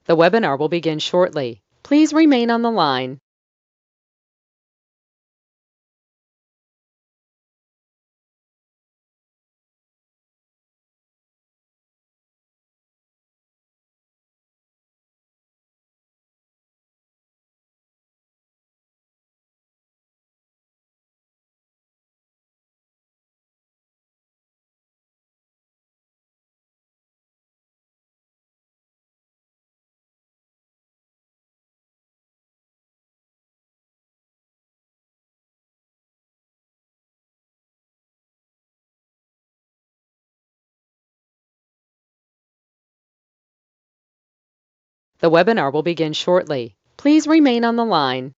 The webinar will begin shortly. Please remain on the line. The webinar will begin shortly. Please remain on the line.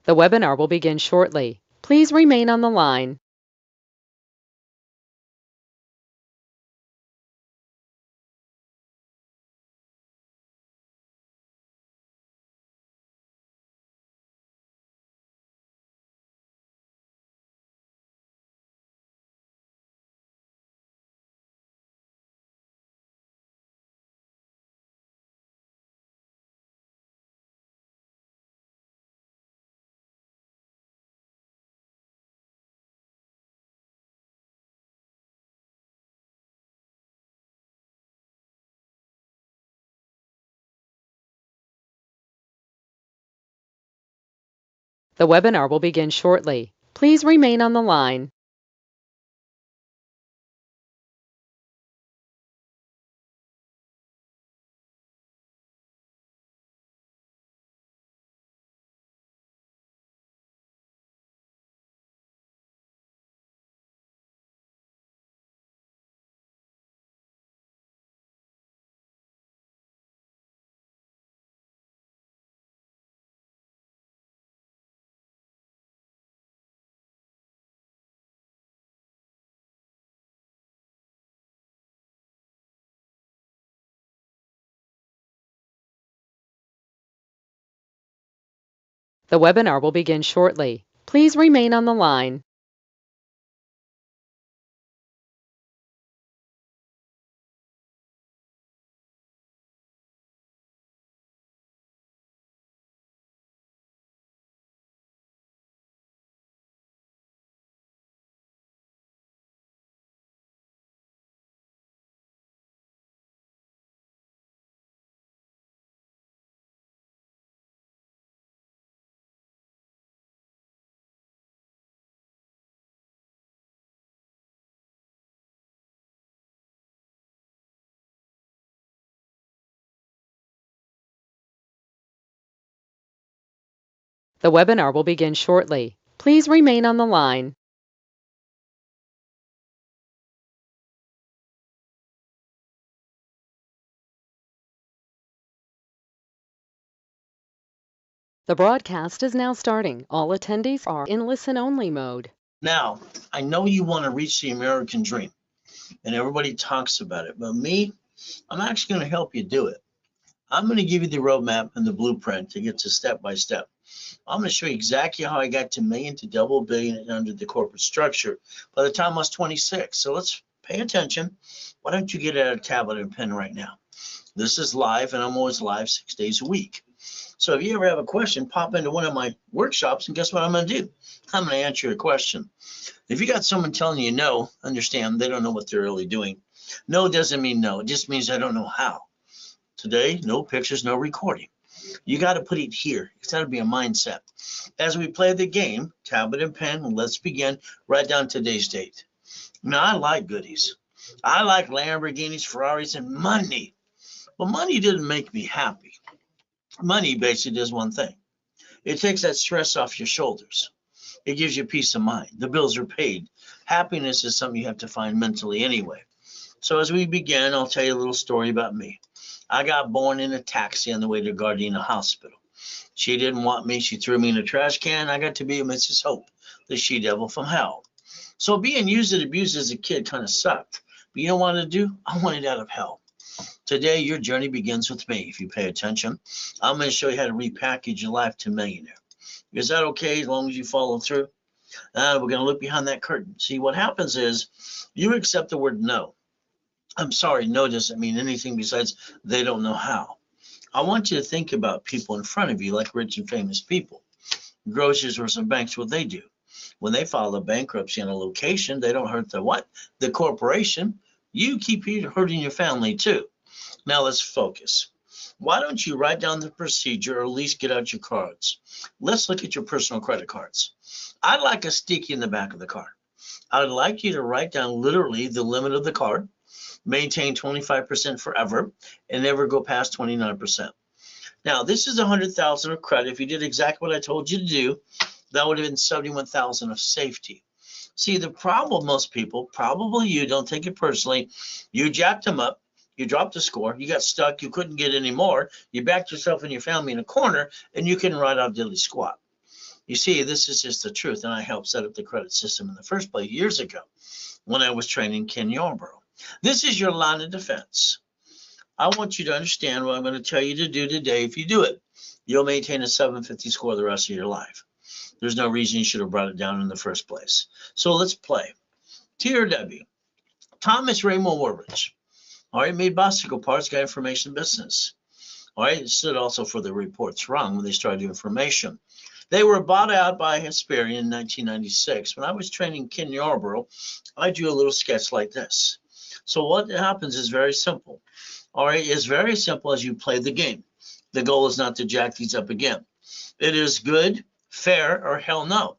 The webinar will begin shortly. Please remain on the line. The webinar will begin shortly. Please remain on the line. The webinar will begin shortly. Please remain on the line. The webinar will begin shortly. Please remain on the line. The broadcast is now starting. All attendees are in listen-only mode. Now, I know you want to reach the American dream, and everybody talks about it, but me, I'm actually going to help you do it. I'm going to give you the roadmap and the blueprint to get to step by step. I'm going to show you exactly how I got to million to double billion under the corporate structure by the time I was 26. So let's pay attention. Why don't you get out a tablet and pen right now? This is live, and I'm always live 6 days a week. So if you ever have a question, pop into one of my workshops, and guess what I'm going to do? I'm going to answer your question. If you got someone telling you no, understand they don't know what they're really doing. No doesn't mean no. It just means I don't know how. Today, no pictures, no recording. You got to put it here. It's got to be a mindset. As we play the game, tablet and pen, let's begin. Write down today's date. Now, I like goodies. I like Lamborghinis, Ferraris, and money. Well, money didn't make me happy. Money basically does one thing. It takes that stress off your shoulders. It gives you peace of mind. The bills are paid. Happiness is something you have to find mentally anyway. So as we begin, I'll tell you a little story about me. I got born in a taxi on the way to Gardena Hospital. She didn't want me. She threw me in a trash can. I got to be a Mrs. Hope, the she-devil from hell. So being used and abused as a kid kind of sucked. But you know what to do? I wanted out of hell. Today, your journey begins with me. If you pay attention, I'm going to show you how to repackage your life to millionaire. Is that okay as long as you follow through? We're going to look behind that curtain. See, what happens is you accept the word no. I'm sorry, no doesn't mean anything besides they don't know how. I want you to think about people in front of you like rich and famous people. Grocers or some banks, what they do. When they file a bankruptcy on a location, they don't hurt the what? The corporation. You keep hurting your family too. Now let's focus. Why don't you write down the procedure or at least get out your cards? Let's look at your personal credit cards. I'd like a sticky in the back of the card. I'd like you to write down literally the limit of the card, maintain 25% forever, and never go past 29%. Now, this is $100,000 of credit. If you did exactly what I told you to do, that would have been $71,000 of safety. See, the problem with most people, probably you, don't take it personally, you jacked them up, you dropped the score, you got stuck, you couldn't get any more, you backed yourself and your family in a corner, and you couldn't write out diddly squat. You see, this is just the truth, and I helped set up the credit system in the first place years ago when I was training Ken Yarborough. This is your line of defense. I want you to understand what I'm going to tell you to do today. If you do it, you'll maintain a 750 score the rest of your life. There's no reason you should have brought it down in the first place. So let's play. TRW, Thomas Raymond Woolridge. All right, made bicycle parts, got information business. All right, it stood also for the reports wrong when they started doing information. They were bought out by Hesperian in 1996. When I was training Ken Yarborough, I drew a little sketch like this. So what happens is very simple. All right, it's very simple as you play the game. The goal is not to jack these up again. It is good, fair, or hell no.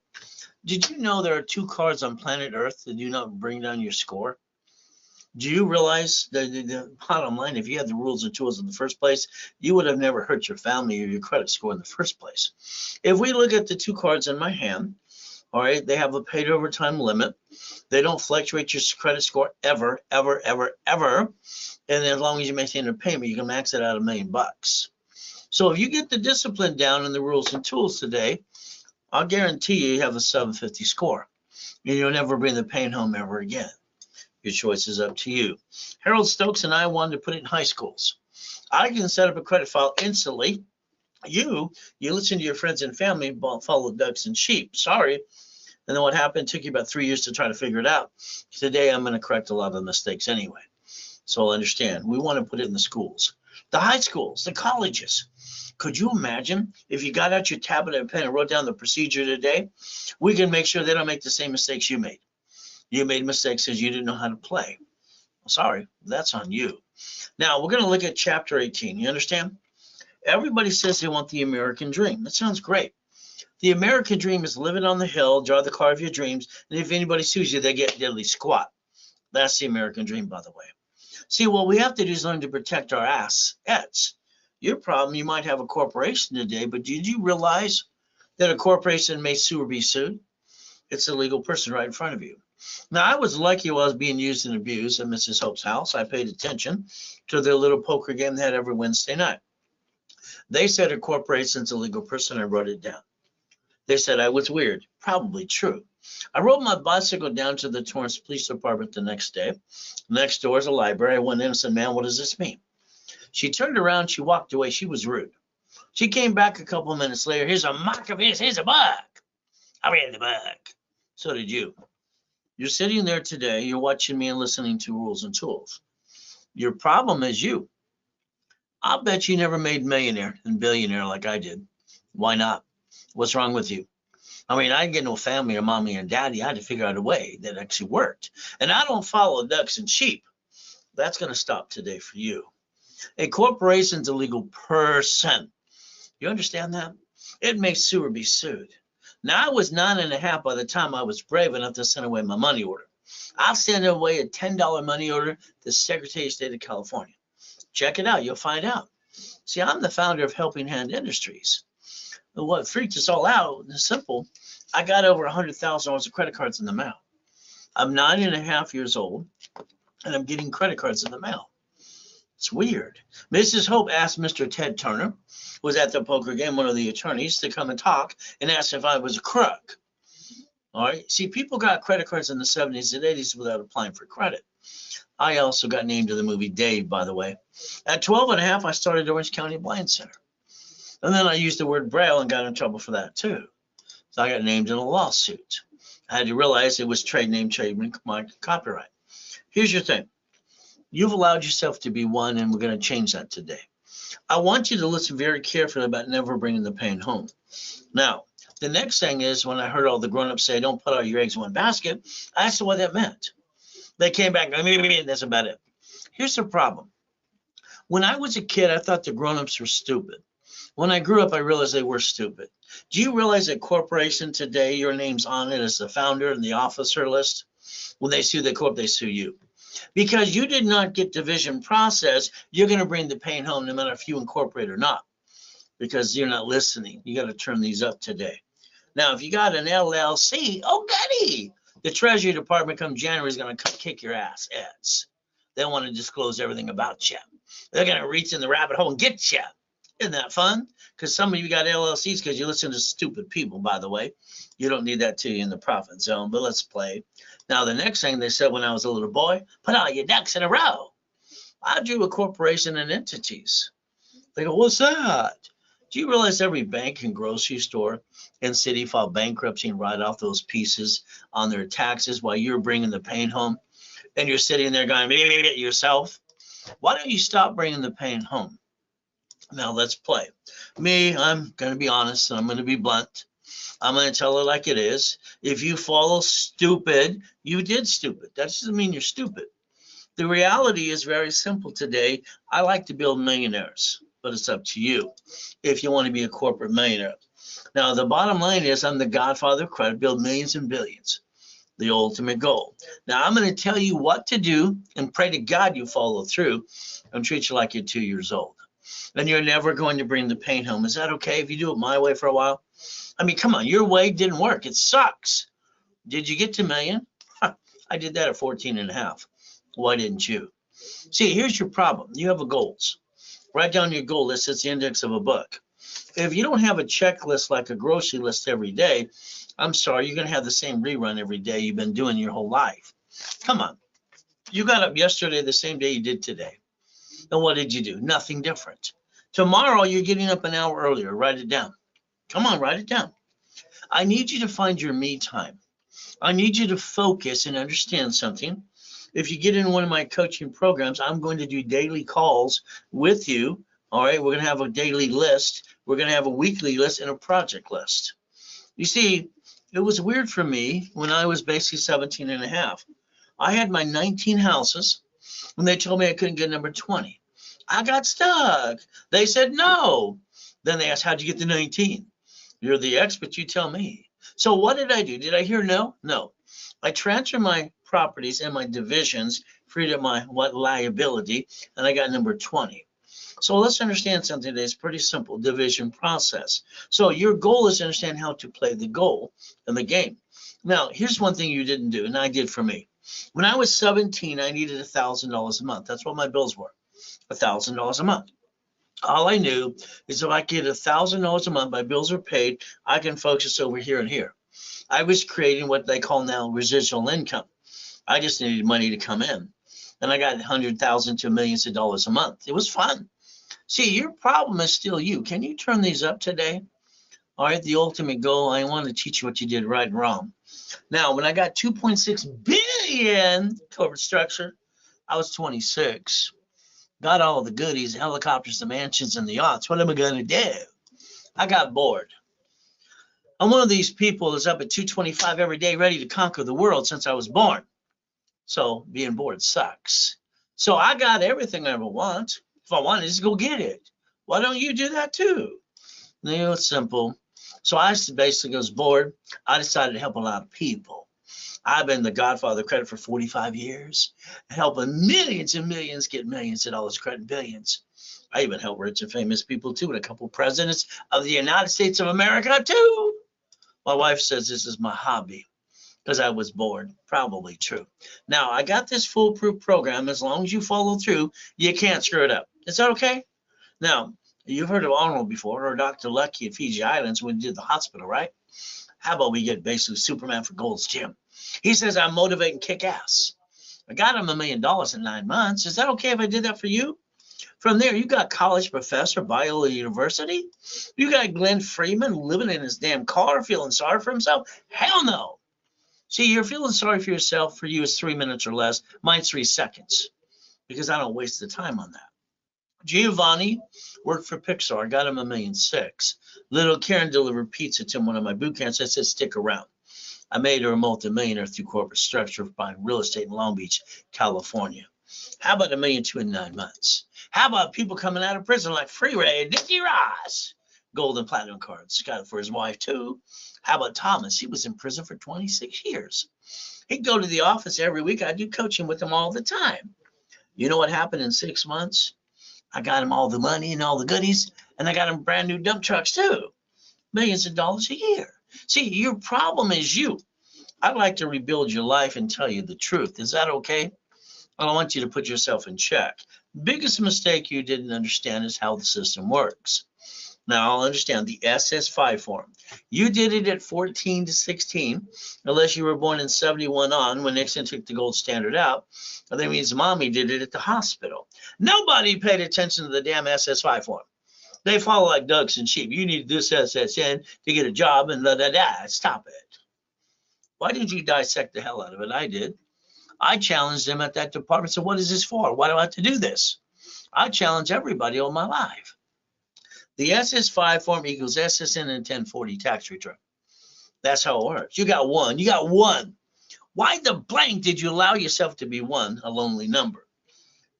Did you know there are 2 cards on planet Earth that do not bring down your score? Do you realize that the bottom line, if you had the rules and tools in the first place, you would have never hurt your family or your credit score in the first place? If we look at the 2 cards in my hand, all right, they have a paid overtime limit. They don't fluctuate your credit score ever, ever, ever, ever. And as long as you maintain a payment, you can max it out $1 million. So if you get the discipline down and the rules and tools today, I'll guarantee you have a 750 score. And you'll never bring the pain home ever again. Your choice is up to you. Harold Stokes and I wanted to put it in high schools. I can set up a credit file instantly. You listen to your friends and family, follow ducks and sheep. Sorry. And then what happened? It took you about 3 years to try to figure it out. Today, I'm going to correct a lot of the mistakes anyway. So I'll understand. We want to put it in the schools, the high schools, the colleges. Could you imagine if you got out your tablet and pen and wrote down the procedure today? We can make sure they don't make the same mistakes you made. You made mistakes because you didn't know how to play. Sorry, that's on you. Now, we're going to look at chapter 18. You understand? Everybody says they want the American dream. That sounds great. The American dream is living on the hill, draw the car of your dreams, and if anybody sues you, they get diddly squat. That's the American dream, by the way. See, what we have to do is learn to protect our assets. Your problem, you might have a corporation today, but did you realize that a corporation may sue or be sued? It's a legal person right in front of you. Now, I was lucky while I was being used and abused at Mrs. Hope's house. I paid attention to their little poker game they had every Wednesday night. They said a corporation's a legal person. I wrote it down. They said I was weird. Probably true. I rode my bicycle down to the Torrance Police Department the next day. Next door is a library. I went in and said, "Ma'am, what does this mean?" She turned around. She walked away. She was rude. She came back a couple of minutes later. "Here's a mock of his. Here's a buck." I read the book. So did you. You're sitting there today. You're watching me and listening to Rules and Tools. Your problem is you. I'll bet you never made millionaire and billionaire like I did. Why not? What's wrong with you? I mean, I didn't get no family or mommy and daddy. I had to figure out a way that actually worked. And I don't follow ducks and sheep. That's going to stop today for you. A corporation's a legal person. You understand that? It may sue or be sued. Now, I was 9.5 by the time I was brave enough to send away my money order. I'll send away a $10 money order to the Secretary of State of California. Check it out. You'll find out. See, I'm the founder of Helping Hand Industries. And what freaked us all out, it's simple, I got over $100,000 of credit cards in the mail. I'm 9.5 years old, and I'm getting credit cards in the mail. It's weird. Mrs. Hope asked Mr. Ted Turner, who was at the poker game, one of the attorneys, to come and talk and asked if I was a crook. All right. See, people got credit cards in the 70s and 80s without applying for credit. I also got named to the movie Dave, by the way. At 12.5, I started Orange County Blind Center. And then I used the word Braille and got in trouble for that, too. So I got named in a lawsuit. I had to realize it was trade name, trademark, copyright. Here's your thing. You've allowed yourself to be one, and we're going to change that today. I want you to listen very carefully about never bringing the pain home. Now, the next thing is when I heard all the grown-ups say, don't put all your eggs in one basket, I asked them what that meant. They came back, and that's about it. Here's the problem. When I was a kid, I thought the grown-ups were stupid. When I grew up, I realized they were stupid. Do you realize that corporation today, your name's on it as the founder and the officer list? When they sue the corp, they sue you. Because you did not get division process, you're going to bring the pain home no matter if you incorporate or not. Because you're not listening. You got to turn these up today. Now, if you got an LLC, oh, goody. The Treasury Department come January is going to kick your ass. They want to disclose everything about you. They're going to reach in the rabbit hole and get you. Isn't that fun? Because some of you got LLCs because you listen to stupid people, by the way. You don't need that to you in the profit zone, but let's play. Now, the next thing they said when I was a little boy, put all your ducks in a row. I drew a corporation and entities. They go, what's that? Do you realize every bank and grocery store and city file bankruptcy and write off those pieces on their taxes while you're bringing the pain home? And you're sitting there going, yourself. Why don't you stop bringing the pain home? Now let's play. Me, I'm going to be honest and I'm going to be blunt. I'm going to tell it like it is. If you follow stupid, you did stupid. That doesn't mean you're stupid. The reality is very simple today. I like to build millionaires, but it's up to you if you want to be a corporate millionaire. Now, the bottom line is I'm the godfather of credit, build millions and billions, the ultimate goal. Now, I'm going to tell you what to do and pray to God you follow through and treat you like you're 2 years old. And you're never going to bring the pain home. Is that okay if you do it my way for a while? I mean, come on, your way didn't work. It sucks. Did you get to million? I did that at 14.5. Why didn't you? See, here's your problem. You have a goals. Write down your goal list. It's the index of a book. If you don't have a checklist like a grocery list every day, I'm sorry, you're going to have the same rerun every day you've been doing your whole life. Come on. You got up yesterday the same day you did today. And what did you do? Nothing different. Tomorrow, you're getting up an hour earlier. Write it down. Come on, write it down. I need you to find your me time. I need you to focus and understand something. If you get in one of my coaching programs, I'm going to do daily calls with you. All right, we're going to have a daily list. We're going to have a weekly list and a project list. You see, it was weird for me when I was basically 17.5. I had my 19 houses, and they told me I couldn't get number 20. I got stuck. They said no. Then they asked, how'd you get the 19? You're the expert, you tell me. So what did I do? Did I hear no? No. I transferred my properties and my divisions, freed up my liability, and I got number 20. So let's understand something today. It's pretty simple, division process. So your goal is to understand how to play the goal in the game. Now, here's one thing you didn't do, and I did for me. When I was 17, I needed $1,000 a month. That's what my bills were, $1,000 a month. All I knew is if I get $1,000 a month, my bills are paid, I can focus over here and here. I was creating what they call now residual income. I just needed money to come in. And I got 100,000 to millions of dollars a month. It was fun. See, your problem is still you. Can you turn these up today? All right, the ultimate goal, I want to teach you what you did right and wrong. Now, when I got 2.6 billion corporate structure, I was 26. Got all the goodies, the helicopters, the mansions, and the yachts. What am I going to do? I got bored. I'm one of these people that's up at 2:25 every day ready to conquer the world since I was born. So being bored sucks. So I got everything I ever want. If I want it, just go get it. Why don't you do that too? You know, it's simple. So I basically was bored. I decided to help a lot of people. I've been the godfather of credit for 45 years, helping millions and millions get millions of dollars credit, billions. I even help rich and famous people too, and a couple presidents of the United States of America too. My wife says this is my hobby because I was bored. Probably true. Now, I got this foolproof program. As long as you follow through, you can't screw it up. Is that okay? Now, you've heard of Arnold before, or Dr. Lucky at Fiji Islands when he did the hospital, right? How about we get basically Superman for Gold's Gym? He says I motivate and kick ass. I got him $1 million in 9 months. Is that okay if I did that for you? From there, you got college professor, Biola University. You got Glenn Freeman living in his damn car, feeling sorry for himself. Hell no. See, you're feeling sorry for yourself. For you, it's 3 minutes or less. Mine's 3 seconds because I don't waste the time on that. Giovanni worked for Pixar. Got him $1.6 million. Little Karen delivered pizza to one of my boot camps. I said, stick around. I made her a multimillionaire through corporate structure buying real estate in Long Beach, California. How about $1.2 million in 9 months? How about people coming out of prison like Free Ray, Dickie Ross? Gold and platinum cards. Got it for his wife, too. How about Thomas? He was in prison for 26 years. He'd go to the office every week. I do coaching with him all the time. You know what happened in 6 months? I got him all the money and all the goodies, and I got him brand new dump trucks, too. Millions of dollars a year. See, your problem is you. I'd like to rebuild your life and tell you the truth. Is that okay? I don't want you to put yourself in check. Biggest mistake you didn't understand is how the system works. Now, I'll understand the SS5 form. You did it at 14 to 16, unless you were born in 71 on when Nixon took the gold standard out. That means mommy did it at the hospital. Nobody paid attention to the damn SS5 form. They follow like ducks and sheep. You need this SSN to get a job and da-da-da. Stop it. Why didn't you dissect the hell out of it? I did. I challenged them at that department. So what is this for? Why do I have to do this? I challenge everybody all my life. The SS5 form equals SSN and 1040 tax return. That's how it works. You got one. You got one. Why the blank did you allow yourself to be one, a lonely number?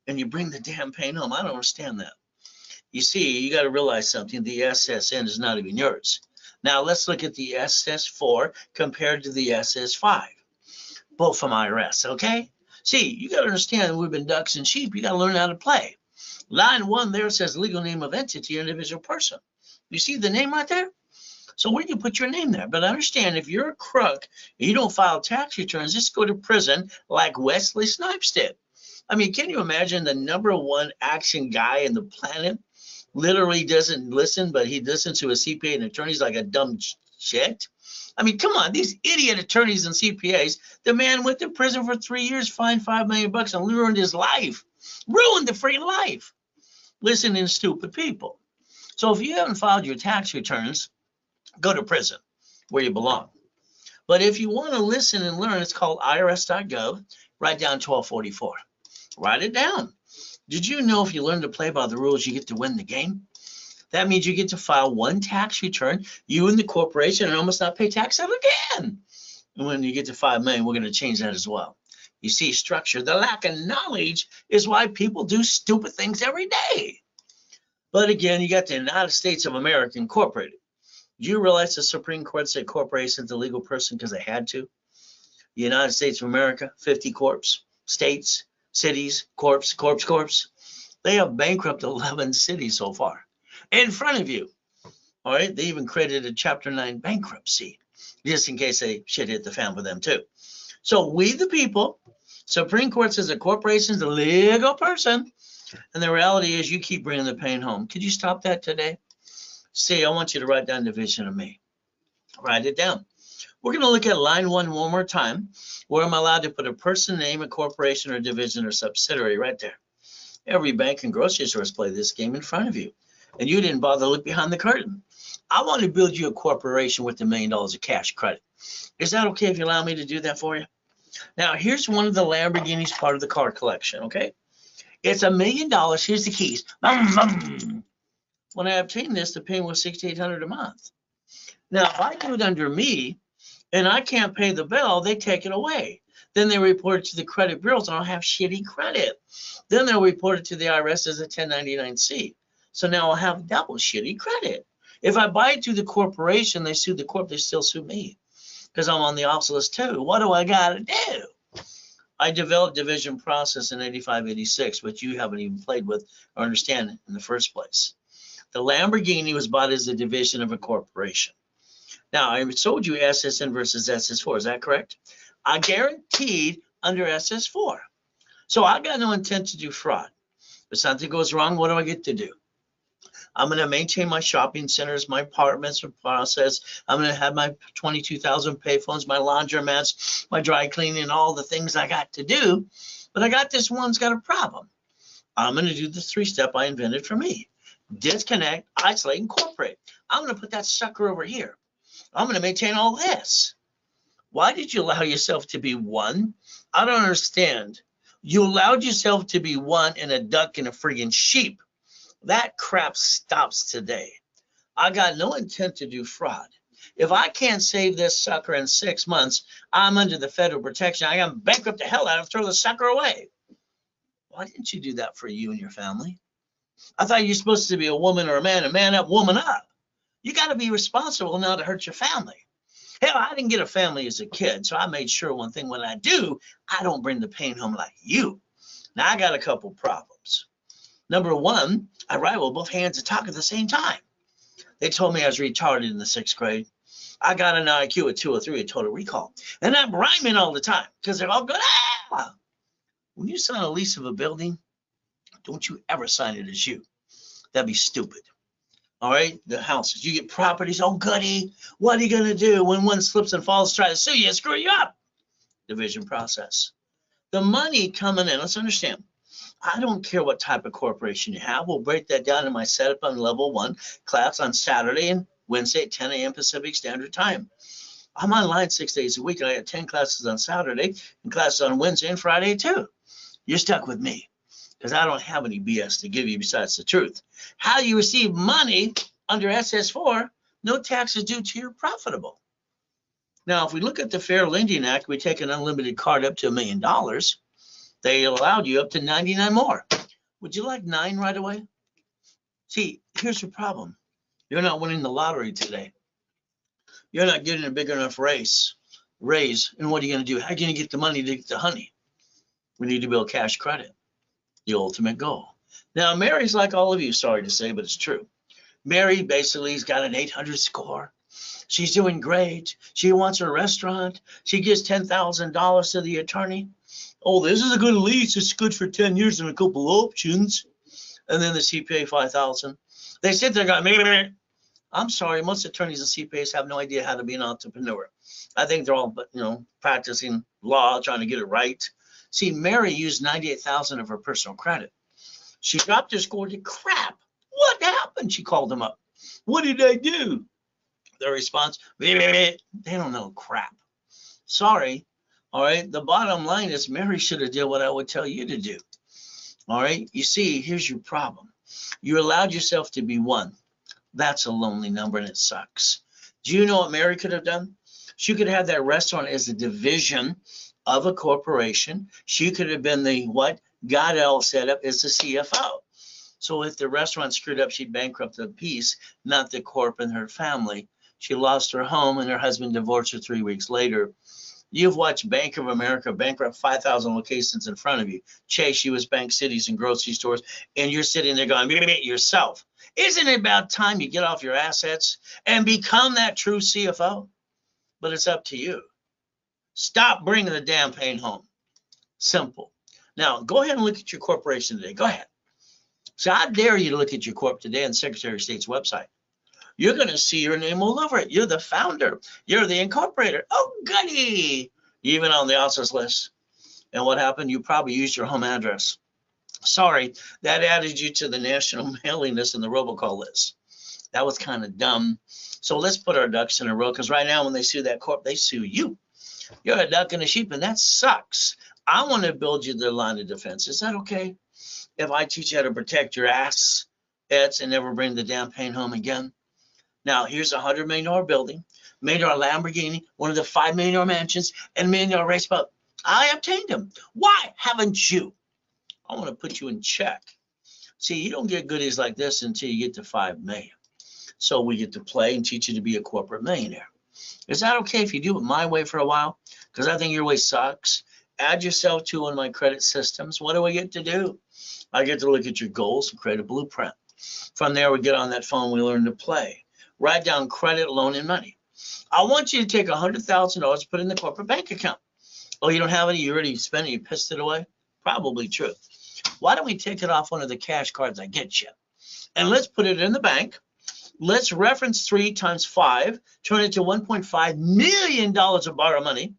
And you bring the damn pain home. I don't understand that. You see, you got to realize something. The SSN is not even yours. Now, let's look at the SS4 compared to the SS5. Both from IRS, okay? See, you got to understand we've been ducks and sheep. You got to learn how to play. Line 1 there says legal name of entity or individual person. You see the name right there? So where do you put your name there? But understand, if you're a crook and you don't file tax returns, just go to prison like Wesley Snipes did. I mean, can you imagine the #1 action guy in the planet literally doesn't listen, but he listens to a CPA and attorneys like a dumb shit? I mean, come on, these idiot attorneys and CPAs. The man went to prison for 3 years, fined $5 million, and ruined his life. Ruined the free life. Listening to stupid people. So if you haven't filed your tax returns, go to prison where you belong. But if you want to listen and learn, it's called irs.gov. Write down 1244. Write it down. Did you know if you learn to play by the rules, you get to win the game? That means you get to file one tax return, you and the corporation, and almost not pay tax ever again. And when you get to $5 million, we're going to change that as well. You see, structure, the lack of knowledge is why people do stupid things every day. But again, you got the United States of America Incorporated. Do you realize the Supreme Court said corporation's a legal person because they had to? The United States of America, 50 corps, states, cities, corps. They have bankrupted 11 cities so far. In front of you. All right. They even created a Chapter 9 bankruptcy, just in case they shit hit the fan for them too. So we the people, Supreme Court says a corporation is a legal person. And the reality is you keep bringing the pain home. Could you stop that today? See, I want you to write down the vision of me. Write it down. We're going to look at line 1 more time, where I'm allowed to put a person name, a corporation or division or subsidiary right there. Every bank and grocery stores play this game in front of you. And you didn't bother to look behind the curtain. I want to build you a corporation with $1 million of cash credit. Is that okay if you allow me to do that for you? Now, here's one of the Lamborghinis, part of the car collection, okay? It's $1 million. Here's the keys. When I obtained this, the payment was $6,800 a month. Now, if I do it under me and I can't pay the bill, they take it away. Then they report it to the credit bureaus and I'll have shitty credit. Then they'll report it to the IRS as a 1099-C. So now I'll have double shitty credit. If I buy it through the corporation, they sue the corp, they still sue me because I'm on the ops list too. What do I got to do? I developed division process in 85, 86, which you haven't even played with or understand in the first place. The Lamborghini was bought as a division of a corporation. Now, I told you SSN versus SS4. Is that correct? I guaranteed under SS4. So I got no intent to do fraud. If something goes wrong, what do I get to do? I'm going to maintain my shopping centers, my apartments process. I'm going to have my 22,000 payphones, my laundromats, my dry cleaning, all the things I got to do. But I got this one's got a problem. I'm going to do the 3-step I invented for me. Disconnect, isolate, incorporate. I'm going to put that sucker over here. I'm going to maintain all this. Why did you allow yourself to be one? I don't understand. You allowed yourself to be one and a duck and a friggin' sheep. That crap stops today. I got no intent to do fraud. If I can't save this sucker in 6 months, I'm under the federal protection. I can bankrupt the hell out of, throw the sucker away. Why didn't you do that for you and your family? I thought you're supposed to be a woman or a man up, woman up. You got to be responsible not to hurt your family. Hell, I didn't get a family as a kid, so I made sure one thing when I do, I don't bring the pain home like you. Now, I got a couple problems. Number one, I write with both hands and talk at the same time. They told me I was retarded in the 6th grade. I got an IQ of 203, a total recall. And I'm rhyming all the time because they're all good. Ah! When you sign a lease of a building, don't you ever sign it as you. That'd be stupid. All right, the houses. You get properties. Oh, goody. What are you going to do when one slips and falls, try to sue you, screw you up? Division process. The money coming in, let's understand. I don't care what type of corporation you have. We'll break that down in my setup on level 1 class on Saturday and Wednesday at 10 a.m. Pacific Standard Time. I'm online 6 days a week, and I have 10 classes on Saturday and classes on Wednesday and Friday too. You're stuck with me because I don't have any BS to give you besides the truth. How you receive money under SS4, no taxes due till you're profitable. Now, if we look at the Fair Lending Act, we take an unlimited card up to $1 million. They allowed you up to 99 more. Would you like 9 right away? See, here's your problem. You're not winning the lottery today. You're not getting a big enough raise. And what are you going to do? How are you going to get the money to get the honey? We need to build cash credit, the ultimate goal. Now, Mary's like all of you, sorry to say, but it's true. Mary basically has got an 800 score. She's doing great. She wants a restaurant. She gives $10,000 to the attorney. Oh, this is a good lease. It's good for 10 years and a couple options. And then the CPA 5,000. They sit there going, I'm sorry, most attorneys and CPAs have no idea how to be an entrepreneur. I think they're all, practicing law, trying to get it right. See, Mary used 98,000 of her personal credit. She dropped her score to crap. What happened? She called them up. What did I do? Their response, they don't know crap. Sorry. All right. The bottom line is Mary should have did what I would tell you to do. All right. You see, here's your problem. You allowed yourself to be one. That's a lonely number and it sucks. Do you know what Mary could have done? She could have that restaurant as a division of a corporation. She could have been the what got it all set up as the CFO. So if the restaurant screwed up, she'd bankrupt the piece, not the corp and her family. She lost her home and her husband divorced her 3 weeks later. You've watched Bank of America bankrupt 5,000 locations in front of you. Chase U.S. Bank cities and grocery stores, and you're sitting there going, yourself. Isn't it about time you get off your assets and become that true CFO? But it's up to you. Stop bringing the damn pain home. Simple. Now, go ahead and look at your corporation today. Go ahead. So I dare you to look at your corp today on the Secretary of State's website. You're going to see your name all over it. You're the founder. You're the incorporator. Oh, goody. You're even on the officers list. And what happened? You probably used your home address. Sorry, that added you to the national mailing list and the robocall list. That was kind of dumb. So let's put our ducks in a row, because right now when they sue that corp, they sue you. You're a duck and a sheep, and that sucks. I want to build you the line of defense. Is that okay? If I teach you how to protect your assets and never bring the damn pain home again? Now, here's a $100 million building, $1 million Lamborghini, one of the $5 million mansions, and $1 million race boat. I obtained them. Why haven't you? I want to put you in check. See, you don't get goodies like this until you get to 5 million. So we get to play and teach you to be a corporate millionaire. Is that okay if you do it my way for a while? Because I think your way sucks. add yourself to one of my credit systems. What do I get to do? I get to look at your goals and create a blueprint. From there, we get on that phone, we learn to play. Write down credit, loan, and money. I want you to take $100,000, put it in the corporate bank account. Oh, you don't have any? You already spent it? You pissed it away? Probably true. Why don't we take it off one of the cash cards I get you? And let's put it in the bank. Let's reference 3 times 5, turn it to $1.5 million of borrow money.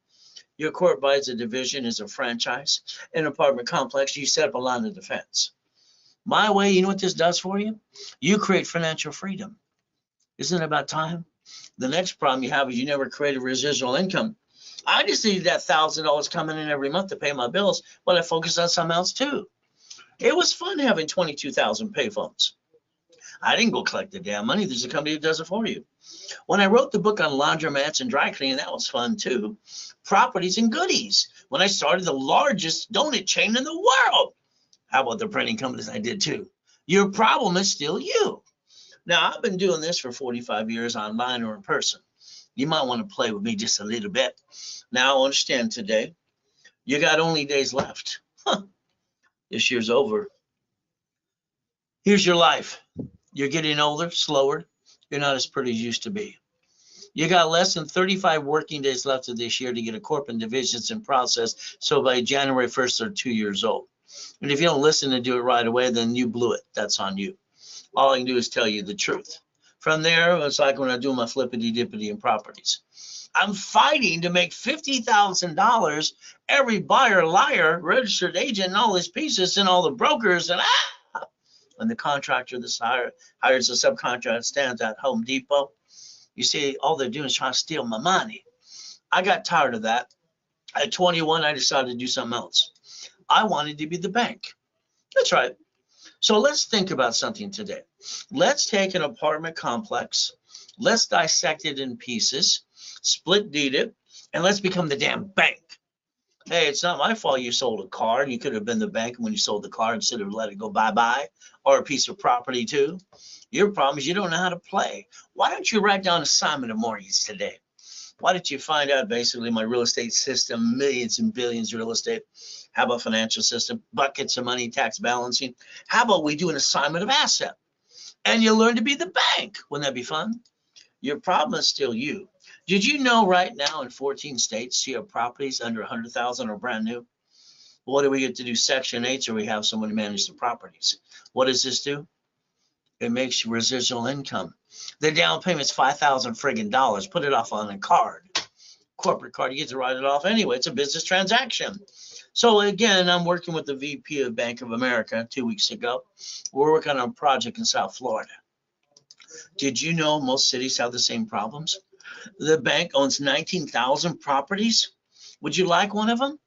Your court buys a division as a franchise, an apartment complex. You set up a line of defense. My way, you know what this does for you? You create financial freedom. Isn't it about time? The next problem you have is you never created residual income. I just need that $1,000 coming in every month to pay my bills, but I focus on something else too. It was fun having 22,000 payphones. I didn't go collect the damn money. There's a company that does it for you. When I wrote the book on laundromats and dry cleaning, that was fun too. Properties and goodies. When I started the largest donut chain in the world. How about the printing companies? I did too. Your problem is still you. Now, I've been doing this for 45 years online or in person. You might want to play with me just a little bit. Now, I understand today, you got only days left. This year's over. Here's your life. You're getting older, slower. You're not as pretty as you used to be. You got less than 35 working days left of this year to get a corporate divisions in process. So by January 1st, they're 2 years old. And if you don't listen and do it right away, then you blew it. That's on you. All I can do is tell you the truth. From there, it's like when I do my flippity dippity in properties. I'm fighting to make $50,000. Every buyer, liar, registered agent, and all his pieces, and all the brokers, and the contractor that's hires a subcontractor stands at Home Depot. You see, all they're doing is trying to steal my money. I got tired of that. At 21, I decided to do something else. I wanted to be the bank. That's right. So let's think about something today. Let's take an apartment complex. Let's dissect it in pieces, split deed it, and let's become the damn bank. Hey, it's not my fault you sold a car. You could have been the bank when you sold the car instead of let it go bye-bye, or a piece of property too. Your problem is you don't know how to play. Why don't you write down assignment of mortgage today? Why don't you find out basically my real estate system, millions and billions of real estate? How about financial system, buckets of money, tax balancing? How about we do an assignment of asset? And you learn to be the bank. Wouldn't that be fun? Your problem is still you. Did you know right now in 14 states, you have properties under 100,000 are brand new? What do we get to do? Section 8, so we have someone to manage the properties. What does this do? It makes residual income. The down payment's $5,000 friggin' dollars. Put it off on a card, corporate card. You get to write it off anyway. It's a business transaction. So again, I'm working with the VP of Bank of America 2 weeks ago. We're working on a project in South Florida. Did you know most cities have the same problems? The bank owns 19,000 properties. Would you like one of them?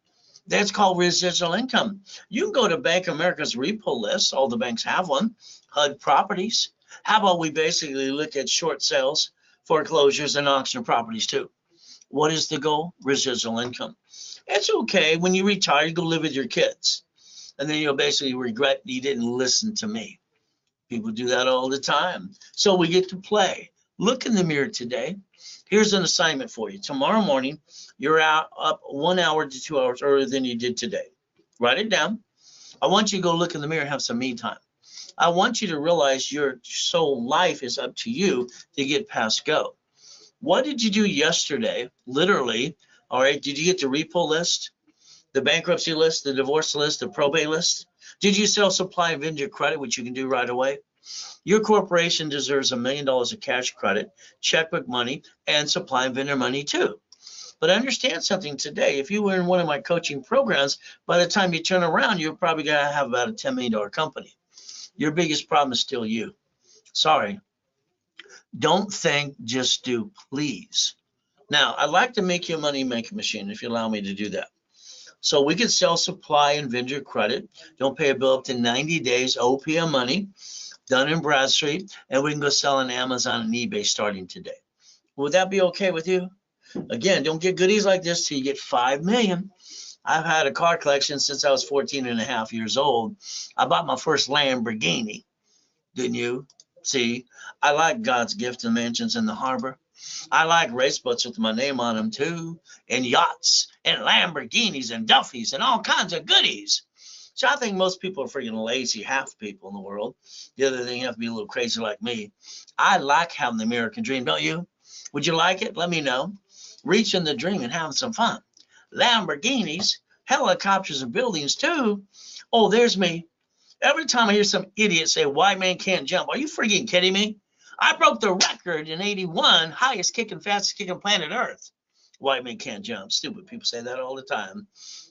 That's called residual income. You can go to Bank of America's repo list. All the banks have one. HUD properties. How about we basically look at short sales, foreclosures, and auction properties too? What is the goal? Residual income. It's okay. When you retire, you go live with your kids. And then you'll basically regret you didn't listen to me. People do that all the time. So we get to play. Look in the mirror today. Here's an assignment for you. Tomorrow morning, you're up 1 hour to 2 hours earlier than you did today. Write it down. I want you to go look in the mirror and have some me time. I want you to realize your soul life is up to you to get past go. What did you do yesterday? Literally, all right, did you get the repo list, the bankruptcy list, the divorce list, the probate list? Did you sell supply and vendor credit, which you can do right away? Your corporation deserves $1 million of cash credit, checkbook money, and supply and vendor money too. But understand something today. If you were in one of my coaching programs, by the time you turn around, you're probably going to have about a $10 million company. Your biggest problem is still you. Sorry. Don't think, just do, please. Now, I'd like to make you a money making machine if you allow me to do that. So we can sell supply and vendor credit. Don't pay a bill up to 90 days, OPM money, done in Bradstreet, and we can go sell on Amazon and eBay starting today. Would that be okay with you? Again, don't get goodies like this till you get 5 million. I've had a car collection since I was 14 and a half years old. I bought my first Lamborghini. Didn't you? See, I like God's gift and mansions in the harbor. I like race boats with my name on them too, and yachts, and Lamborghinis, and Duffys, and all kinds of goodies. So I think most people are freaking lazy, half people in the world. The other thing, you have to be a little crazy like me. I like having the American dream, don't you? Would you like it? Let me know. Reaching the dream and having some fun. Lamborghinis, helicopters, and buildings too. Oh, there's me. Every time I hear some idiot say white man can't jump, are you freaking kidding me? I broke the record in 81, highest kicking, fastest kicking planet Earth. White man can't jump. Stupid people say that all the time.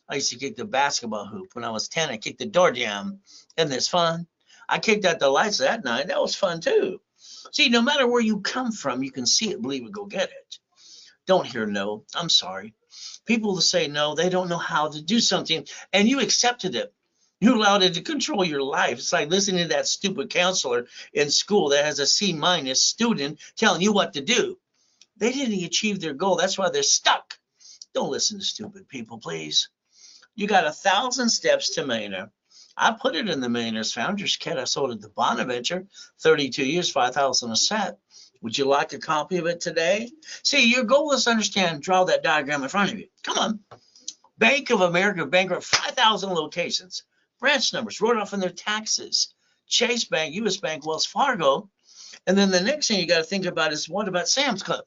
I used to kick the basketball hoop when I was 10. I kicked the door jam. Isn't this fun? I kicked out the lights that night. That was fun too. See, no matter where you come from, you can see it, believe it, go get it. Don't hear no. I'm sorry. People that say no, they don't know how to do something, and you accepted it. You allowed it to control your life. It's like listening to that stupid counselor in school that has a C- student telling you what to do. They didn't achieve their goal. That's why they're stuck. Don't listen to stupid people, please. You got 1,000 steps to millionaire. I put it in the Millionaire's Founders Kit. I sold it to Bonaventure, 32 years, 5,000 a set. Would you like a copy of it today? See, your goal is to understand, draw that diagram in front of you. Come on. Bank of America bankrupt 5,000 locations. Branch numbers wrote off in their taxes. Chase Bank, U.S. Bank, Wells Fargo. And then the next thing you got to think about is, what about Sam's Club?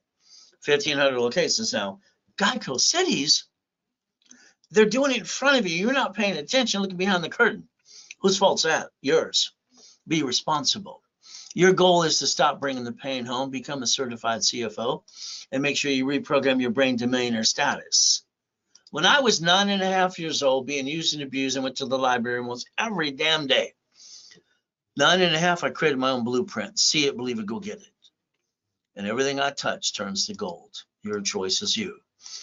1,500 locations now. Geico Cities, they're doing it in front of you. You're not paying attention, looking behind the curtain. Whose fault's that? Yours. Be responsible. Your goal is to stop bringing the pain home, become a certified CFO, and make sure you reprogram your brain to millionaire status. When I was 9.5 years old, being used and abused, I went to the library almost every damn day. 9.5, I created my own blueprint. See it, believe it, go get it. And everything I touch turns to gold. Your choice is you.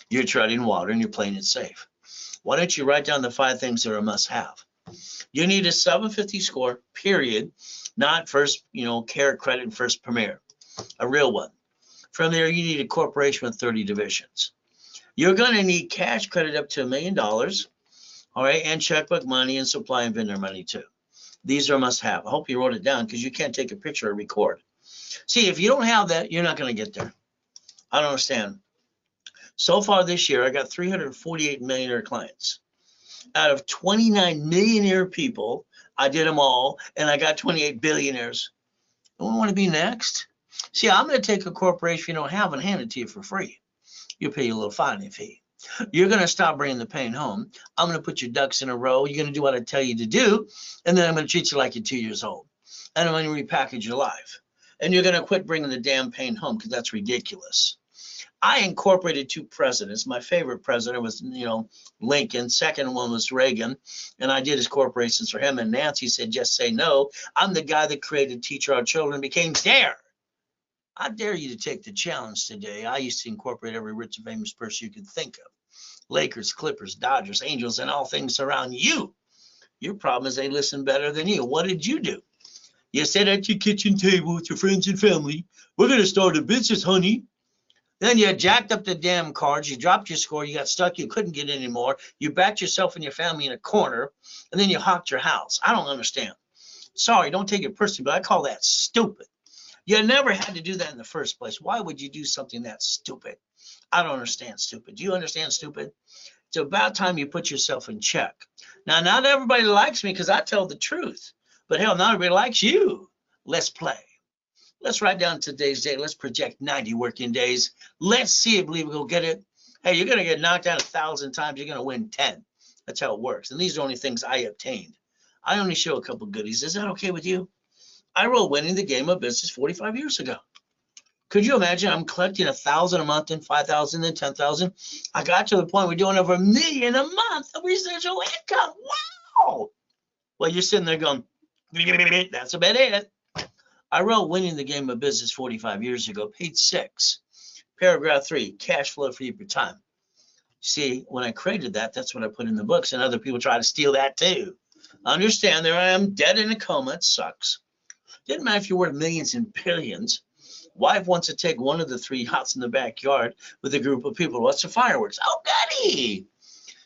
You're treading water and you're playing it safe. Why don't you write down the 5 things that are a must-have? You need a 750 score, period, not first, care, credit, and first premier, a real one. From there, you need a corporation with 30 divisions. You're going to need cash credit up to $1 million, all right, and checkbook money and supply and vendor money too. These are must-have. I hope you wrote it down because you can't take a picture or record. See, if you don't have that, you're not going to get there. I don't understand. So far this year, I got 348 millionaire clients. Out of 29 millionaire people, I did them all, and I got 28 billionaires. Don't want to be next? See, I'm going to take a corporation you don't have and hand it to you for free. You pay a little filing fee. You're going to stop bringing the pain home. I'm going to put your ducks in a row. You're going to do what I tell you to do, and then I'm going to treat you like you're 2 years old. And I'm going to repackage your life. And you're going to quit bringing the damn pain home because that's ridiculous. I incorporated 2 presidents. My favorite president was, Lincoln. Second one was Reagan. And I did his corporations for him. And Nancy said, just say no. I'm the guy that created Teach Our Children, became Dare. I dare you to take the challenge today. I used to incorporate every rich and famous person you could think of. Lakers, Clippers, Dodgers, Angels, and all things around you. Your problem is they listen better than you. What did you do? You sat at your kitchen table with your friends and family. We're going to start a business, honey. Then you jacked up the damn cards. You dropped your score. You got stuck. You couldn't get anymore. You backed yourself and your family in a corner. And then you hawked your house. I don't understand. Sorry, don't take it personally, but I call that stupid. You never had to do that in the first place. Why would you do something that stupid? I don't understand stupid. Do you understand stupid? It's about time you put yourself in check. Now, not everybody likes me because I tell the truth. But hell, not everybody likes you. Let's play. Let's write down today's date. Let's project 90 working days. Let's see it, believe it, go get it. Hey, you're going to get knocked out 1,000 times. You're going to win 10. That's how it works. And these are only things I obtained. I only show a couple goodies. Is that okay with you? I wrote Winning the Game of Business 45 years ago. Could you imagine? I'm collecting 1,000 a month and 5,000 and 10,000. I got to the point we're doing over $1 million a month of residual income. Wow. Well, you're sitting there going, that's about it. I wrote Winning the Game of Business 45 years ago, page 6, paragraph 3, cash flow for your time. See, when I created that, that's what I put in the books, and other people try to steal that too. Understand, there I am, dead in a coma. It sucks. Didn't matter if you're worth millions and billions. Wife wants to take one of the 3 yachts in the backyard with a group of people. What's the fireworks? Oh, goody.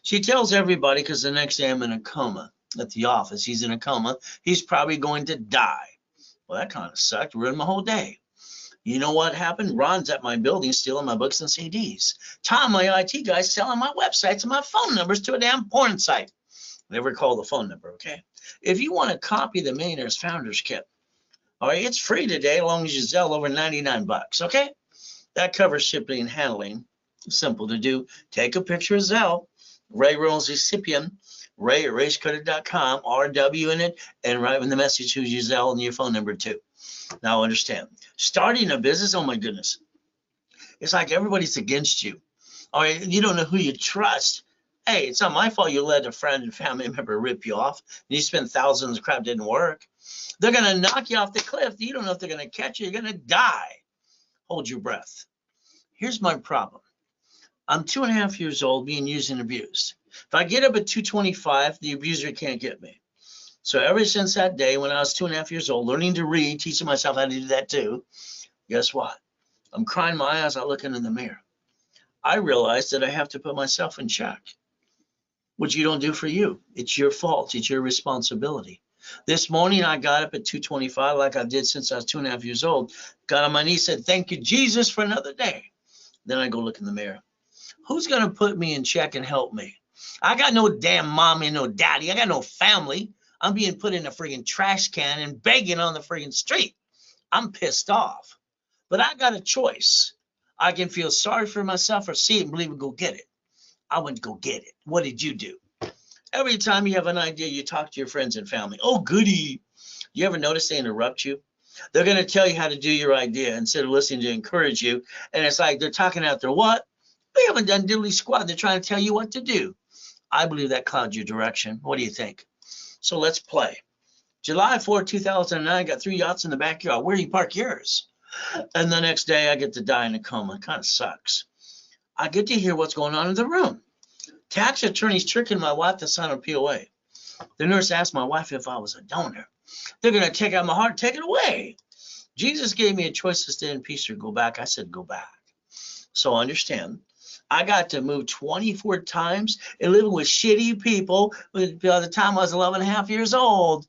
She tells everybody because the next day I'm in a coma at the office. He's in a coma. He's probably going to die. Well, that kind of sucked. Ruined my whole day. You know what happened? Ron's at my building stealing my books and CDs. Tom, my IT guy's selling my websites and my phone numbers to a damn porn site. Never call the phone number, okay? If you want to copy the Millionaire's Founders Kit, all right, it's free today as long as you Zelle over 99 bucks, okay? That covers shipping and handling. Simple to do. Take a picture of Zelle, Ray Reynolds recipient, Ray at racecredit.com, RW in it, and write in the message who's your Zelle and your phone number too. Now understand, starting a business, oh my goodness, it's like everybody's against you. All right, you don't know who you trust. Hey, it's not my fault you let a friend and family member rip you off. And you spent thousands of crap, didn't work. They're going to knock you off the cliff. You don't know if they're going to catch you. You're going to die. Hold your breath. Here's my problem. I'm 2.5 years old being used and abused. If I get up at 225, the abuser can't get me. So ever since that day when I was 2.5 years old, learning to read, teaching myself how to do that too, guess what? I'm crying my eyes out looking in the mirror. I realized that I have to put myself in check, which you don't do for you. It's your fault. It's your responsibility. This morning, I got up at 2:25 like I did since I was 2.5 years old, got on my knees, said, thank you, Jesus, for another day. Then I go look in the mirror. Who's going to put me in check and help me? I got no damn mommy and no daddy. I got no family. I'm being put in a friggin' trash can and begging on the friggin' street. I'm pissed off. But I got a choice. I can feel sorry for myself or see it and believe and go get it. I went to go get it. What did you do? Every time you have an idea, you talk to your friends and family. Oh, goody. You ever notice they interrupt you? They're going to tell you how to do your idea instead of listening to encourage you. And it's like they're talking out their what? They haven't done diddly squat. They're trying to tell you what to do. I believe that clouds your direction. What do you think? So let's play. July 4, 2009, got 3 yachts in the backyard. Where do you park yours? And the next day I get to die in a coma. It kind of sucks. I get to hear what's going on in the room. Tax attorneys tricking my wife to sign a POA. The nurse asked my wife if I was a donor. They're going to take out my heart, take it away. Jesus gave me a choice to stay in peace or go back. I said, go back. So understand, I got to move 24 times and living with shitty people by the time I was 11.5 years old.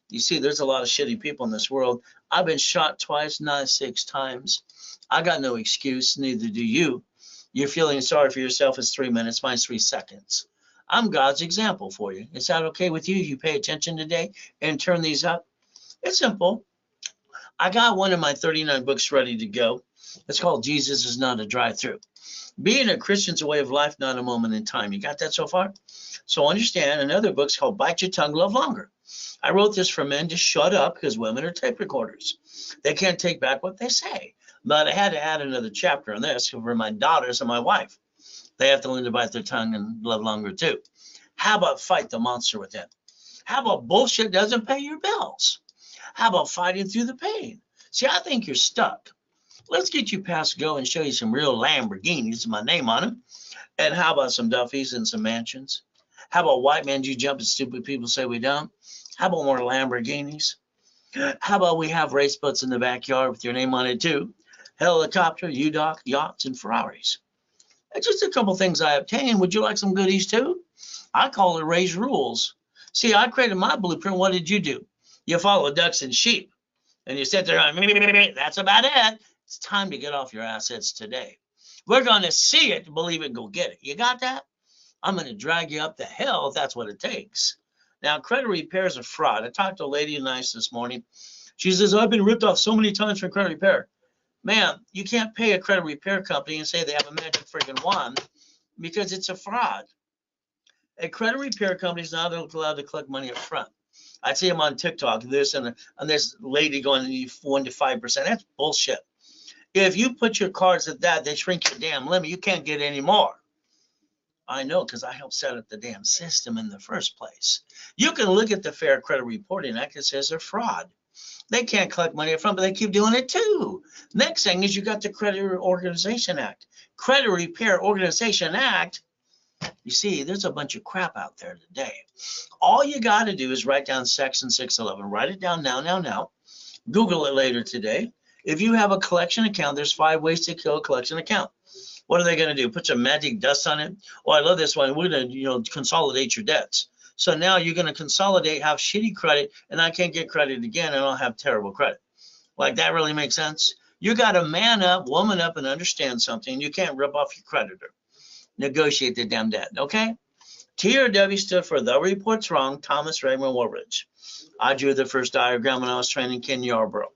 You see, there's a lot of shitty people in this world. I've been shot twice, not 6 times. I got no excuse, neither do you. You're feeling sorry for yourself is 3 minutes, mine's 3 seconds. I'm God's example for you. Is that okay with you? You pay attention today and turn these up? It's simple. I got one of my 39 books ready to go. It's called Jesus is Not a Drive-Thru. Being a Christian's a way of life, not a moment in time. You got that so far? So understand, another book's called Bite Your Tongue, Love Longer. I wrote this for men to shut up because women are tape recorders. They can't take back what they say. But I had to add another chapter on this for my daughters and my wife. They have to learn to bite their tongue and love longer too. How about fight the monster within? How about bullshit doesn't pay your bills? How about fighting through the pain? See, I think you're stuck. Let's get you past go and show you some real Lamborghinis with my name on them. And how about some Duffys and some mansions? How about white men you jump and stupid people say we don't? How about more Lamborghinis? How about we have race boats in the backyard with your name on it too? Helicopter, U-Dock, yachts, and Ferraris. That's just a couple things I obtained. Would you like some goodies too? I call it Ray's Rules. See, I created my blueprint. What did you do? You follow ducks and sheep. And you sit there and that's about it. It's time to get off your assets today. We're going to see it, believe it, go get it. You got that? I'm going to drag you up to hell if that's what it takes. Now, credit repair is a fraud. I talked to a lady nice this morning. She says, I've been ripped off so many times from credit repair. Man, you can't pay a credit repair company and say they have a magic friggin' wand because it's a fraud. A credit repair company is not allowed to collect money up front. I see them on TikTok, this and this lady going 1 to 5%. That's bullshit. If you put your cards at that, they shrink your damn limit. You can't get any more. I know because I helped set up the damn system in the first place. You can look at the Fair Credit Reporting Act. It says they're fraud. They can't collect money up front, but they keep doing it too. Next thing is you got the Credit Organization Act. Credit Repair Organization Act. You see, there's a bunch of crap out there today. All you got to do is write down Section 611. Write it down now. Google it later today. If you have a collection account, there's 5 ways to kill a collection account. What are they going to do? Put some magic dust on it? Oh, I love this one. We're going to, consolidate your debts. So now you're going to consolidate, have shitty credit, and I can't get credit again, and I'll have terrible credit. Like, that really makes sense? You got to man up, woman up, and understand something. You can't rip off your creditor. Negotiate the damn debt, okay? TRW stood for The Report's Wrong, Thomas Raymond Woolridge. I drew the first diagram when I was training Ken Yarborough.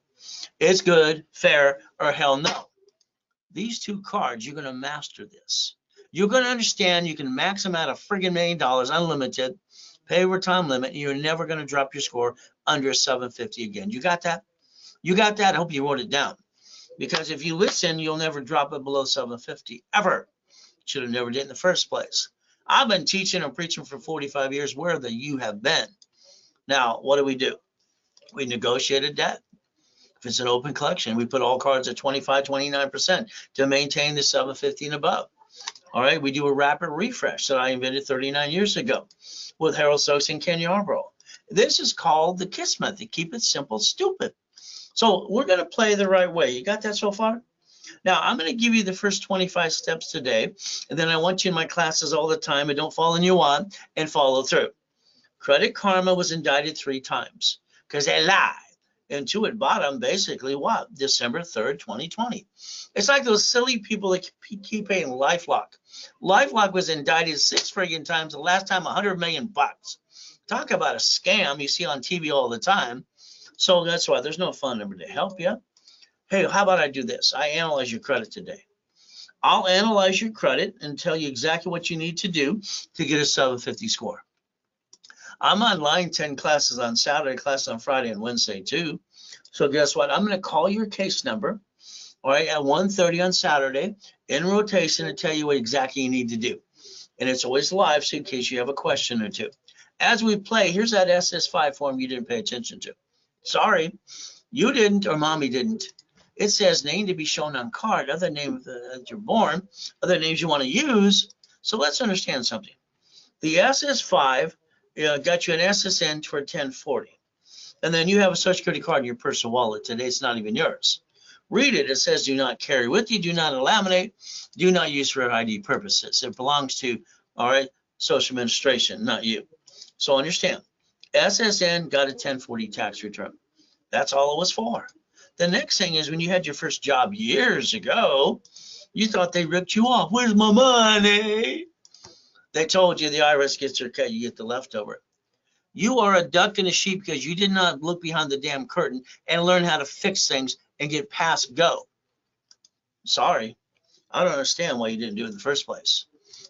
It's good, fair, or hell no. These two cards, you're going to master this. You're going to understand you can max them out a friggin' $1 million, unlimited, pay overtime limit, and you're never going to drop your score under 750 again. You got that? You got that? I hope you wrote it down. Because if you listen, you'll never drop it below 750, ever. Should have never did in the first place. I've been teaching and preaching for 45 years. Where the you have been. Now, what do? We negotiated debt. If it's an open collection, we put all cards at 25, 29% to maintain the 750 and above. All right, we do a rapid refresh that I invented 39 years ago with Harold Stokes and Ken Yarborough. This is called the KISS method. Keep it simple, stupid. So we're going to play the right way. You got that so far? Now, I'm going to give you the first 25 steps today, and then I want you in my classes all the time, and don't fall in you want, and follow through. Credit Karma was indicted 3 times because they lied. And two at bottom, basically what? December 3rd, 2020. It's like those silly people that keep paying LifeLock. LifeLock was indicted 6 friggin' times. The last time, $100 million. Talk about a scam you see on TV all the time. So that's why there's no phone number to help you. Hey, how about I do this? I analyze your credit today. I'll analyze your credit and tell you exactly what you need to do to get a 750 score. I'm online 10 classes on Saturday, classes on Friday and Wednesday too. So guess what? I'm going to call your case number, all right, at 1:30 on Saturday in rotation to tell you what exactly you need to do. And it's always live, so in case you have a question or two. As we play, here's that SS5 form you didn't pay attention to. Sorry, you didn't or mommy didn't. It says name to be shown on card, other name that you're born, other names you want to use. So let's understand something. The SS5 got you an SSN for 1040. And then you have a Social Security card in your purse or wallet. Today it's not even yours. Read it. It says do not carry with you, do not laminate, do not use for ID purposes. It belongs to, all right, Social Administration, not you. So understand, SSN got a 1040 tax return. That's all it was for. The next thing is when you had your first job years ago, you thought they ripped you off. Where's my money? They told you the IRS gets their cut, you get the leftover. You are a duck and a sheep because you did not look behind the damn curtain and learn how to fix things and get past go. Sorry, I don't understand why you didn't do it in the first place.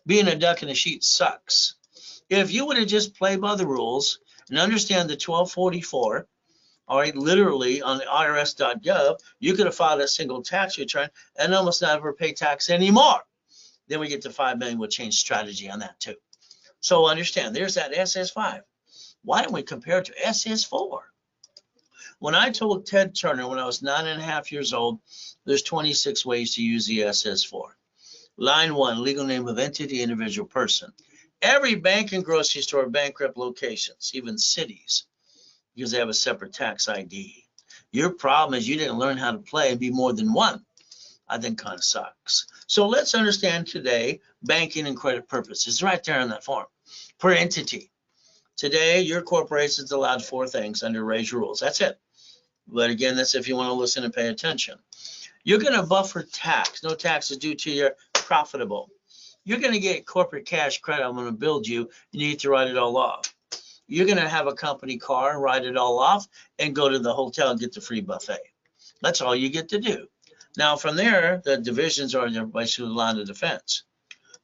Being a duck and a sheep sucks. If you would have just played by the rules and understand the 1244, all right, literally on the IRS.gov, you could have filed a single tax return and almost never pay tax anymore. Then we get to 5 million. We'll change strategy on that too. So understand, there's that SS5. Why don't we compare it to SS4? When I told Ted Turner when I was 9.5 years old, there's 26 ways to use the SS4. Line 1, legal name of entity, individual person. Every bank and grocery store have bankrupt locations, even cities, because they have a separate tax ID. Your problem is you didn't learn how to play and be more than one. I think kind of sucks. So let's understand today banking and credit purposes right there in that form. Per entity. Today, your corporation is allowed 4 things under raise rules. That's it. But again, that's if you want to listen and pay attention. You're going to buffer tax. No taxes due to your profitable. You're going to get corporate cash credit. I'm going to build you. You need to write it all off. You're going to have a company car, write it all off, and go to the hotel and get the free buffet. That's all you get to do. Now, from there, the divisions are basically the line of defense.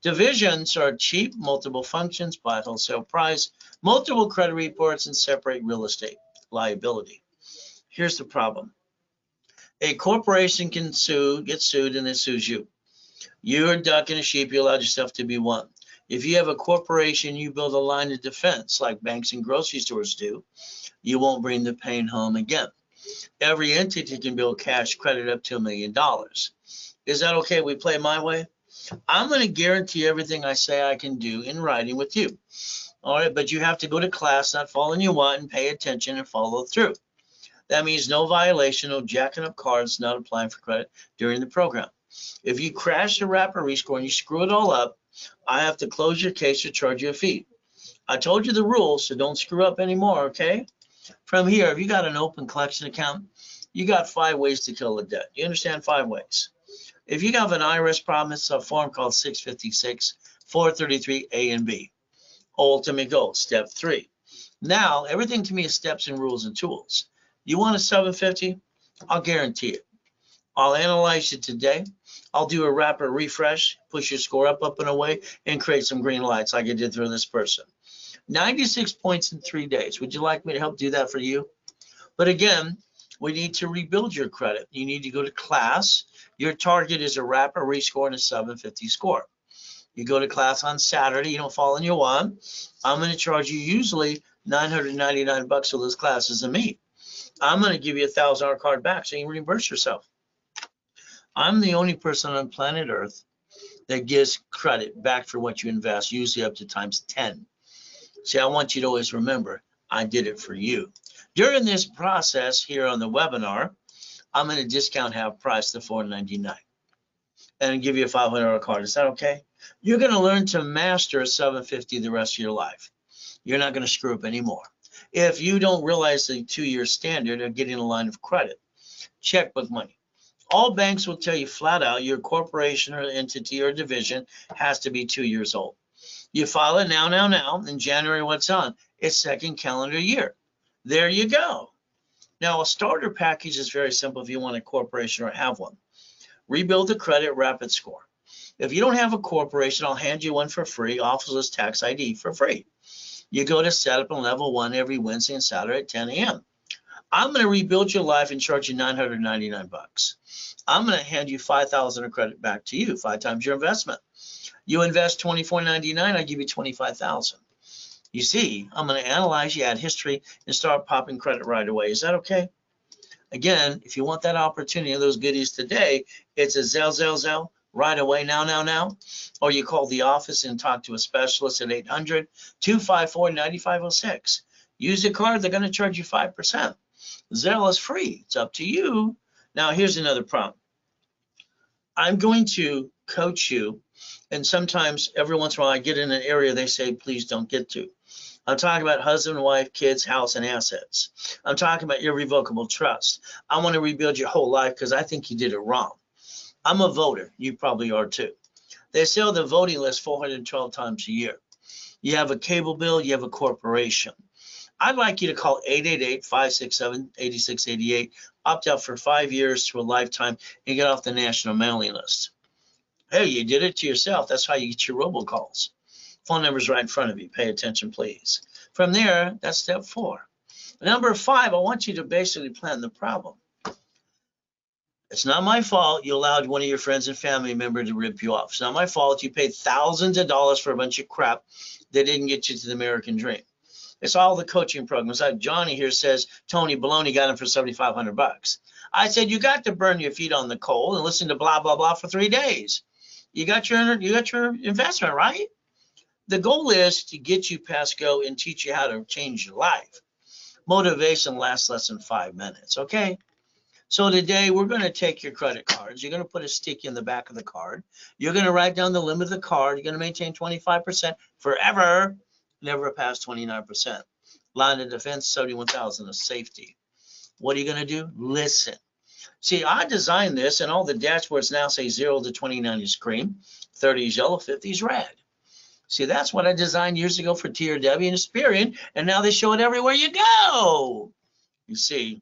Divisions are cheap, multiple functions, buy at wholesale price, multiple credit reports, and separate real estate liability. Here's the problem. A corporation can get sued, and it sues you. You're a duck and a sheep. You allowed yourself to be one. If you have a corporation, you build a line of defense like banks and grocery stores do. You won't bring the pain home again. Every entity can build cash credit up to $1 million. Is that okay? We play my way? I'm going to guarantee everything I say I can do in writing with you. All right, but you have to go to class, not following you want, and pay attention and follow through. That means no violation, no jacking up cards, not applying for credit during the program. If you crash the rapid rescore and you screw it all up, I have to close your case or charge you a fee. I told you the rules, so don't screw up anymore, okay? From here, if you got an open collection account, You got 5 ways to kill a debt. You understand 5 ways? If you have an IRS problem, it's a form called 656 433 A and B. Ultimate goal, step 3. Now, everything to me is steps and rules and tools. You want a 750? I'll guarantee it. I'll analyze it today. I'll do a rapid refresh, push your score up and away, and create some green lights like I did for this person. 96 points in 3 days. Would you like me to help do that for you? But again, we need to rebuild your credit. You need to go to class. Your target is a rapid rescore and a 750 score. You go to class on Saturday, you don't fall in your one. I'm going to charge you usually $999 for those classes and me. I'm going to give you a $1,000 card back so you can reimburse yourself. I'm the only person on planet Earth that gives credit back for what you invest, usually up to times 10. See, I want you to always remember, I did it for you. During this process here on the webinar, I'm going to discount half price to $499 and give you a $500 card. Is that okay? You're going to learn to master a 750 the rest of your life. You're not going to screw up anymore. If you don't realize the 2-year standard of getting a line of credit, checkbook money. All banks will tell you flat out your corporation or entity or division has to be 2 years old. You file it now. In January, what's on? It's second calendar year. There you go. Now, a starter package is very simple if you want a corporation or have one. Rebuild the credit rapid score. If you don't have a corporation, I'll hand you one for free, officeless tax ID for free. You go to setup on level 1 every Wednesday and Saturday at 10 a.m. I'm going to rebuild your life and charge you $999. I'm going to hand you $5,000 of credit back to you, 5 times your investment. You invest $24.99, I give you $25,000. You see, I'm going to analyze you, add history, and start popping credit right away. Is that okay? Again, if you want that opportunity of those goodies today, it's a Zelle, right away, now. Or you call the office and talk to a specialist at 800-254-9506. Use the card, they're going to charge you 5%. Zelle is free. It's up to you. Now, here's another problem. I'm going to coach you, and sometimes every once in a while I get in an area they say, please don't get to. I'm talking about husband, wife, kids, house, and assets. I'm talking about irrevocable trust. I want to rebuild your whole life because I think you did it wrong. I'm a voter. You probably are too. They sell the voting list 412 times a year. You have a cable bill, you have a corporation. I'd like you to call 888-567-8688, opt out for 5 years to a lifetime, and get off the national mailing list. Hey, you did it to yourself. That's how you get your robocalls. Phone number's right in front of you. Pay attention, please. From there, that's step 4. Number 5, I want you to basically plan the problem. It's not my fault you allowed one of your friends and family member to rip you off. It's not my fault you paid thousands of dollars for a bunch of crap that didn't get you to the American dream. It's all the coaching programs. Like Johnny here says, Tony Baloney got him for $7,500. I said, you got to burn your feet on the coal and listen to blah, blah, blah for 3 days. You got your investment, right? The goal is to get you past go and teach you how to change your life. Motivation lasts less than 5 minutes, okay? So today we're going to take your credit cards. You're going to put a sticky in the back of the card. You're going to write down the limit of the card. You're going to maintain 25% forever, never past 29%. Line of defense, 71,000 of safety. What are you going to do? Listen. See, I designed this, and all the dashboards now say 0 to 29 is green, 30 is yellow, 50 is red. See, that's what I designed years ago for TRW and Experian, and now they show it everywhere you go. You see,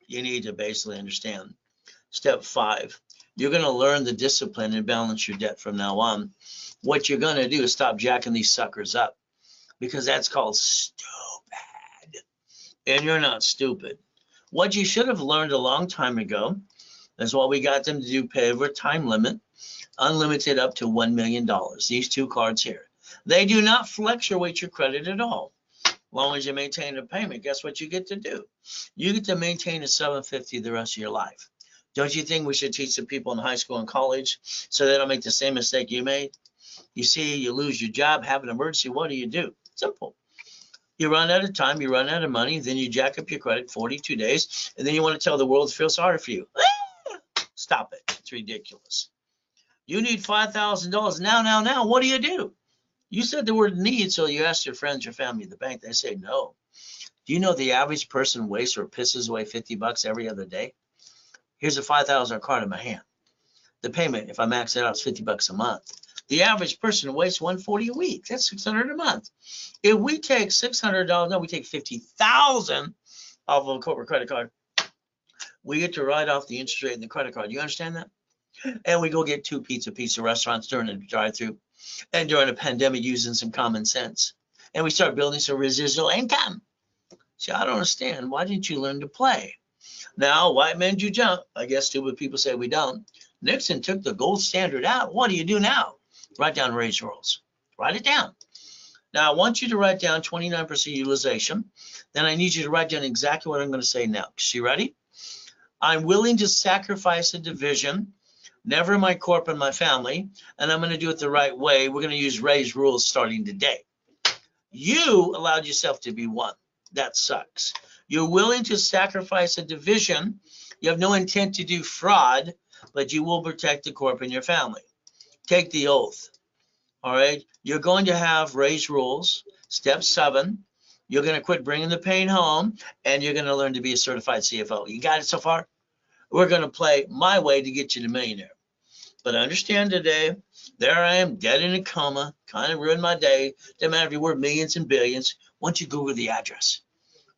you need to basically understand. Step 5, you're going to learn the discipline and balance your debt from now on. What you're going to do is stop jacking these suckers up, because that's called stupid. And you're not stupid. What you should have learned a long time ago is what we got them to do, pay over time limit, unlimited up to $1 million. These 2 cards here. They do not fluctuate your credit at all. As long as you maintain a payment, guess what you get to do? You get to maintain a 750 the rest of your life. Don't you think we should teach the people in high school and college so they don't make the same mistake you made? You see, you lose your job, have an emergency, what do? Simple. You run out of time, you run out of money, then you jack up your credit 42 days, and then you want to tell the world to feel sorry for you. Stop it. It's ridiculous. You need $5,000 now. What do? You said the word need, so you asked your friends, your family, the bank. They say no. Do you know the average person wastes or pisses away $50 every other day? Here's a $5,000 card in my hand. The payment, if I max it out, is $50 a month. The average person wastes $140 a week. That's $600 a month. If we take $600, no, we take $50,000 off of a corporate credit card, we get to write off the interest rate in the credit card. You understand that? And we go get 2 pizza restaurants during the drive-through and during a pandemic using some common sense. And we start building some residual income. See, I don't understand. Why didn't you learn to play? Now, white men do jump. I guess stupid people say we don't. Nixon took the gold standard out. What do you do now? Write down raise rules. Write it down. Now, I want you to write down 29% utilization. Then I need you to write down exactly what I'm going to say now. You ready? I'm willing to sacrifice a division, never my corp and my family, and I'm going to do it the right way. We're going to use raise rules starting today. You allowed yourself to be one. That sucks. You're willing to sacrifice a division. You have no intent to do fraud, but you will protect the corp and your family. Take the oath. All right. You're going to have raise rules. Step 7. You're going to quit bringing the pain home, and you're going to learn to be a certified CFO. You got it so far? We're going to play my way to get you to millionaire. But understand today, there I am, dead in a coma, kind of ruined my day. Doesn't matter if you're worth millions and billions. Once you Google the address,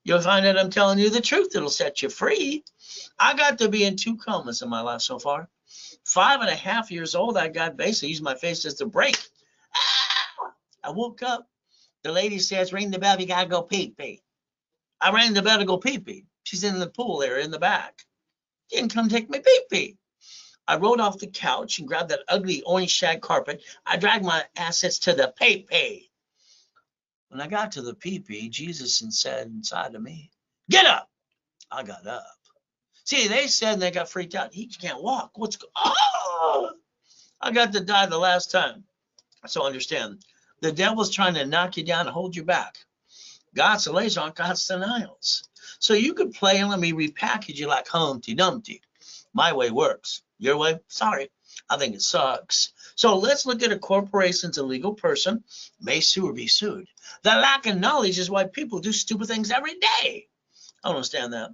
you'll find that I'm telling you the truth. It'll set you free. I got to be in 2 comas in my life so far. 5.5 years old, I got basically used my face as a brake. I woke up. The lady says, ring the bell, you gotta go pee-pee. I rang the bell to go pee-pee. She's in the pool there in the back. She didn't come take me pee-pee. I rolled off the couch and grabbed that ugly orange shag carpet. I dragged my assets to the pee-pee. When I got to the pee-pee, Jesus said inside of me, get up. I got up. See, they said, and they got freaked out. He can't walk. Oh! I got to die the last time. So understand, the devil's trying to knock you down and hold you back. God's the laser on God's denials. So you could play and let me repackage you like Humpty Dumpty. My way works. Your way? Sorry. I think it sucks. So let's look at a corporation's a legal person, may sue or be sued. The lack of knowledge is why people do stupid things every day. I don't understand that.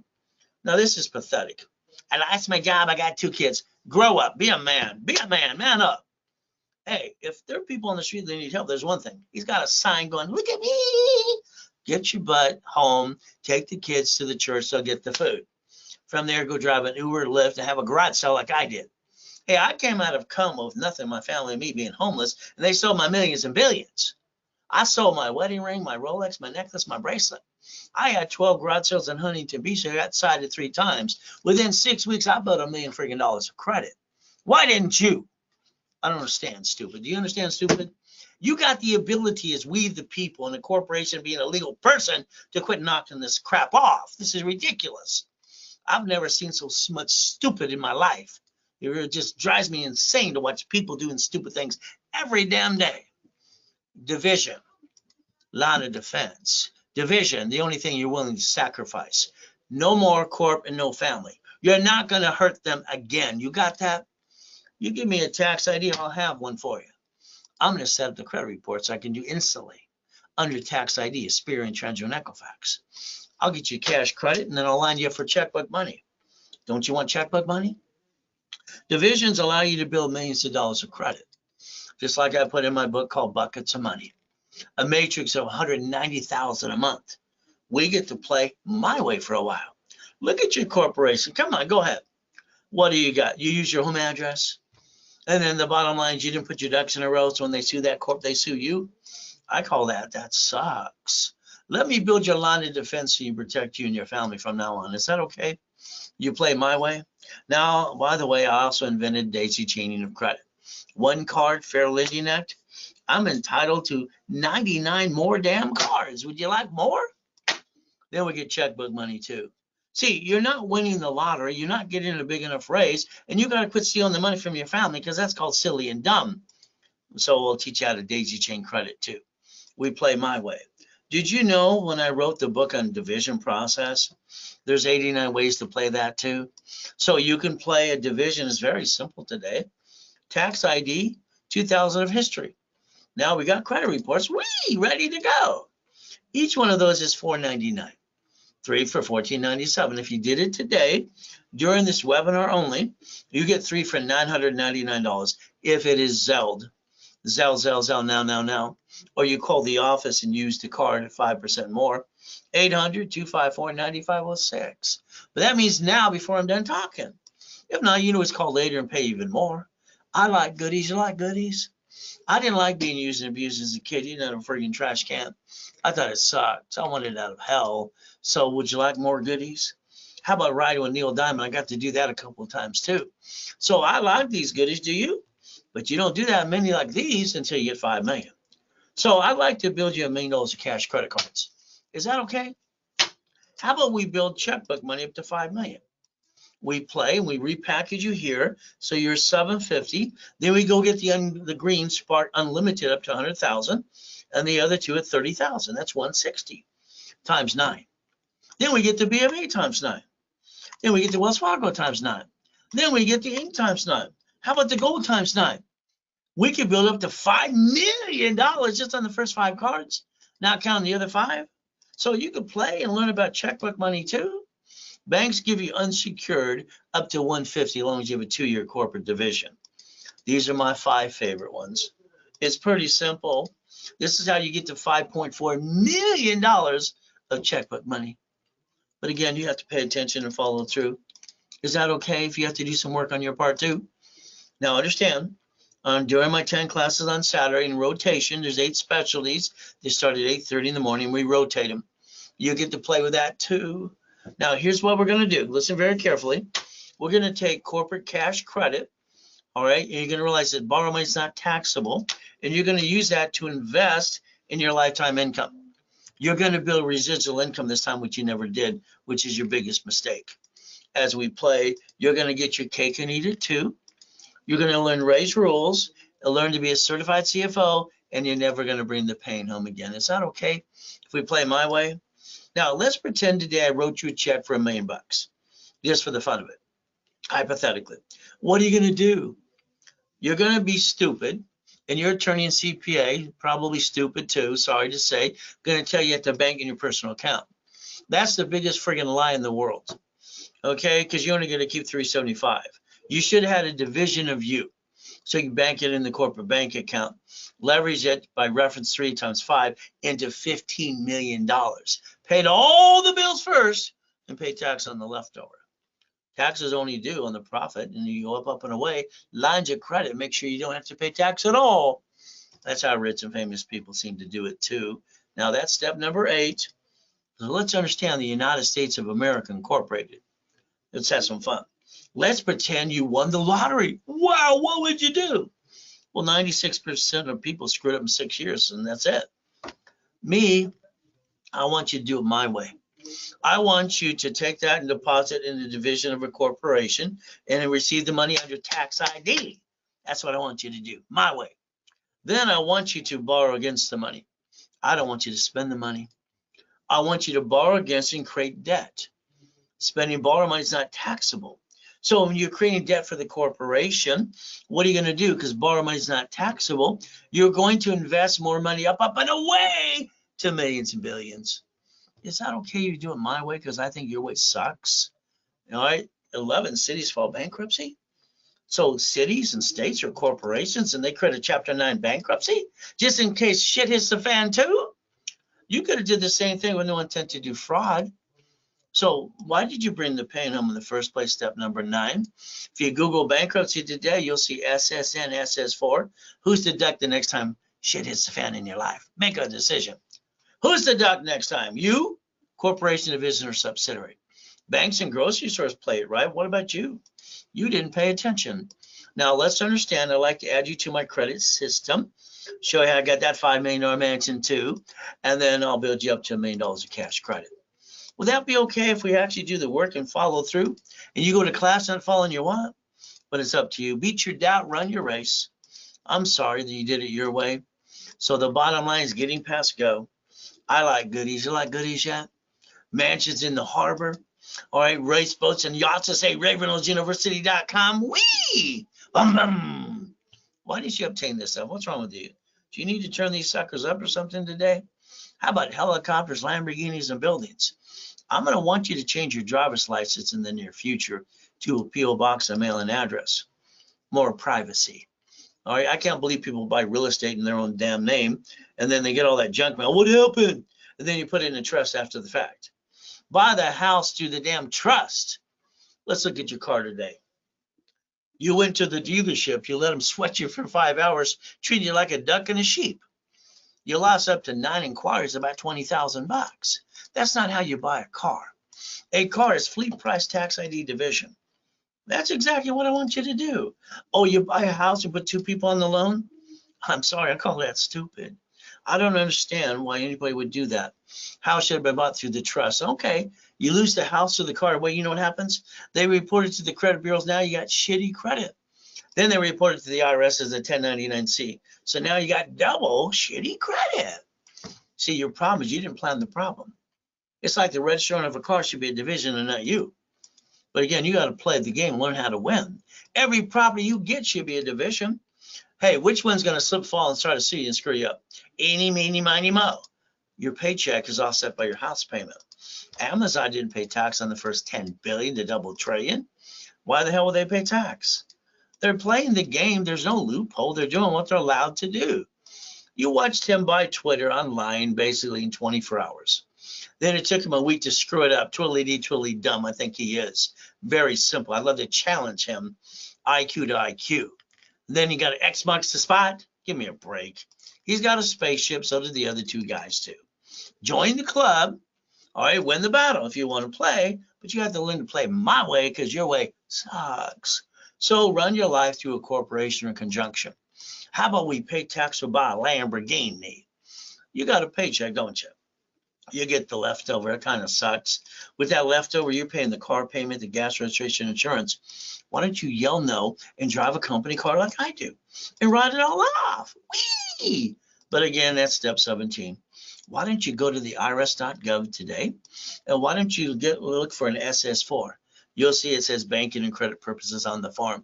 Now, this is pathetic. And that's my job. I got 2 kids. Grow up. Be a man. Be a man. Man up. Hey, if there are people on the street that need help, there's one thing. He's got a sign going, look at me. Get your butt home. Take the kids to the church. They'll get the food. From there, go drive an Uber, Lyft, and have a garage sale like I did. Hey, I came out of coma with nothing, my family and me being homeless, and they sold my millions and billions. I sold my wedding ring, my Rolex, my necklace, my bracelet. I had 12 garage sales in Huntington Beach. I got cited 3 times. Within 6 weeks, I built $1 million freaking dollars of credit. Why didn't you? I don't understand, stupid. Do you understand, stupid? You got the ability as we, the people, and a corporation being a legal person to quit knocking this crap off. This is ridiculous. I've never seen so much stupid in my life. It just drives me insane to watch people doing stupid things every damn day. Division, line of defense. Division, the only thing you're willing to sacrifice. No more corp and no family. You're not going to hurt them again. You got that? You give me a tax ID, I'll have one for you. I'm going to set up the credit report so I can do instantly under tax ID, Experian, Transfer, and Equifax. I'll get you cash credit, and then I'll line you up for checkbook money. Don't you want checkbook money? Divisions allow you to build millions of dollars of credit, just like I put in my book called Buckets of Money, a matrix of 190,000 a month. We get to play my way for a while. Look at your corporation. Come on, go ahead. What do you got? You use your home address, and then the bottom line is you didn't put your ducks in a row, so when they sue that corp, they sue you. I call that sucks. Let me build your line of defense so you protect you and your family from now on. Is that okay? You play my way. Now, by the way, I also invented daisy chaining of credit. 1 card, Fair Lending Act. I'm entitled to 99 more damn cards. Would you like more? Then we get checkbook money too. See, you're not winning the lottery. You're not getting a big enough raise, and you got to quit stealing the money from your family because that's called silly and dumb. So we'll teach you how to daisy chain credit too. We play my way. Did you know when I wrote the book on division process, there's 89 ways to play that too? So you can play a division. It's very simple today. Tax ID, 2000 of history. Now we got credit reports. Whee, ready to go. Each one of those is $4.99. 3 for $14.97. If you did it today, during this webinar only, you get 3 for $999. If it is Zelled, now. Or you call the office and use the card at 5% more, 800-254-9506. But that means now before I'm done talking. If not, you know it's called later and pay even more. I like goodies. You like goodies? I didn't like being used and abused as a kid. You know, a friggin' trash can. I thought it sucked. I wanted it out of hell. So would you like more goodies? How about riding with Neil Diamond? I got to do that a couple of times too. So I like these goodies. Do you? But you don't do that many like these until you get 5 million. So I'd like to build you $1 million of cash credit cards. Is that okay? How about we build checkbook money up to 5 million? We play and we repackage you here, so you're 750. Then we go get the green Spark Unlimited up to 100,000, and the other two at 30,000. That's 160 times 9. Then we get the BMA times 9. Then we get the Wells Fargo times 9. Then we get the Inc times 9. How about the gold times 9? We could build up to $5 million just on the first 5 cards, not counting the other 5. So you could play and learn about checkbook money too. Banks give you unsecured up to 150 as long as you have a 2-year corporate division. These are my 5 favorite ones. It's pretty simple. This is how you get to $5.4 million of checkbook money. But again, you have to pay attention and follow through. Is that okay if you have to do some work on your part too? Now understand, during my 10 classes on Saturday in rotation, there's 8 specialties. They start at 8:30 in the morning. We rotate them. You get to play with that too. Now, here's what we're going to do. Listen very carefully. We're going to take corporate cash credit, all right? And you're going to realize that borrow money is not taxable, and you're going to use that to invest in your lifetime income. You're going to build residual income this time, which you never did, which is your biggest mistake. As we play, you're going to get your cake and eat it too. You're going to learn raise rules, and learn to be a certified CFO, and you're never going to bring the pain home again. Is that okay if we play my way? Now, let's pretend today I wrote you a check for $1 million, just for the fun of it, hypothetically. What are you going to do? You're going to be stupid, and your attorney and CPA, probably stupid too, sorry to say, going to tell you at the bank in your personal account. That's the biggest friggin' lie in the world, okay? Because you're only going to keep $375. You should have had a division of you, so you can bank it in the corporate bank account, leverage it by reference 3 times 5 into $15 million. Paid all the bills first and pay tax on the leftover. Taxes only due on the profit, and you go up and away. Lines of credit, make sure you don't have to pay tax at all. That's how rich and famous people seem to do it too. Now that's step number 8. So let's understand the United States of America Incorporated. Let's have some fun. Let's pretend you won the lottery. Wow, what would you do? Well, 96% of people screwed up in 6 years, and that's it. Me, I want you to do it my way. I want you to take that and deposit in the division of a corporation and then receive the money under tax ID. That's what I want you to do, my way. Then I want you to borrow against the money. I don't want you to spend the money. I want you to borrow against and create debt. Spending borrow money is not taxable. So when you're creating debt for the corporation, what are you going to do? Because borrow money is not taxable. You're going to invest more money up and away to millions and billions. Is that okay you do it my way? Because I think your way sucks. All right, 11 cities file bankruptcy. So cities and states are corporations and they create a Chapter 9 bankruptcy just in case shit hits the fan too. You could have did the same thing with no intent to do fraud. So why did you bring the pain home in the first place? Step number 9. If you Google bankruptcy today, you'll see SSN, SS4. Who's the duck the next time shit hits the fan in your life? Make a decision. Who's the duck next time? You, corporation, division, or subsidiary. Banks and grocery stores play it right. What about you? You didn't pay attention. Now let's understand. I'd like to add you to my credit system. Show you how I got that $5 million mansion too. And then I'll build you up to $1 million of cash credit. Would that be okay if we actually do the work and follow through? And you go to class not following your what? But it's up to you. Beat your doubt, run your race. I'm sorry that you did it your way. So the bottom line is getting past go. I like goodies. You like goodies yet? Mansions in the harbor. All right, race boats and yachts. Say RavenhillsUniversity.com. Whee! Bum, bum. Why did you obtain this stuff? What's wrong with you? Do you need to turn these suckers up or something today? How about helicopters, Lamborghinis, and buildings? I'm going to want you to change your driver's license in the near future to a P.O. box and mailing address. More privacy. All right, I can't believe people buy real estate in their own damn name, and then they get all that junk mail. What happened? And then you put it in a trust after the fact. Buy the house through the damn trust. Let's look at your car today. You went to the dealership, you let them sweat you for 5 hours, treat you like a duck and a sheep. You lost up to 9 inquiries, about $20,000. That's not how you buy a car. A car is fleet price tax ID division. That's exactly what I want you to do. Oh, you buy a house and put 2 people on the loan? I'm sorry, I call that stupid. I don't understand why anybody would do that. House should have been bought through the trust. Okay, you lose the house or the car. Well, you know what happens? They report it to the credit bureaus. Now you got shitty credit. Then they report it to the IRS as a 1099-C. So now you got double shitty credit. See, your problem is you didn't plan the problem. It's like the registering of a car should be a division and not you. But again, you got to play the game, learn how to win. Every property you get should be a division. Hey, which one's going to slip, fall, and start to see you and screw you up? Eeny, meeny, miny, mo. Your paycheck is offset by your house payment. Amazon didn't pay tax on the first 10 billion to double trillion. Why the hell would they pay tax? They're playing the game. There's no loophole. They're doing what they're allowed to do. You watched him buy Twitter online basically in 24 hours. Then it took him a week to screw it up. Twiddly-dee, twiddly dumb, I think he is. Very simple. I'd love to challenge him, IQ to IQ. Then he got an X marks the spot. Give me a break. He's got a spaceship, so did the other 2 guys too. Join the club. All right, win the battle if you want to play, but you have to learn to play my way because your way sucks. So run your life through a corporation or conjunction. How about we pay tax or buy a Lamborghini? You got a paycheck, don't you? You get the leftover. It kind of sucks. With that leftover, you're paying the car payment, the gas registration, insurance. Why don't you yell no and drive a company car like I do and write it all off? Whee! But again, that's step 17. Why don't you go to the irs.gov today? And why don't you look for an SS4? You'll see it says banking and credit purposes on the form.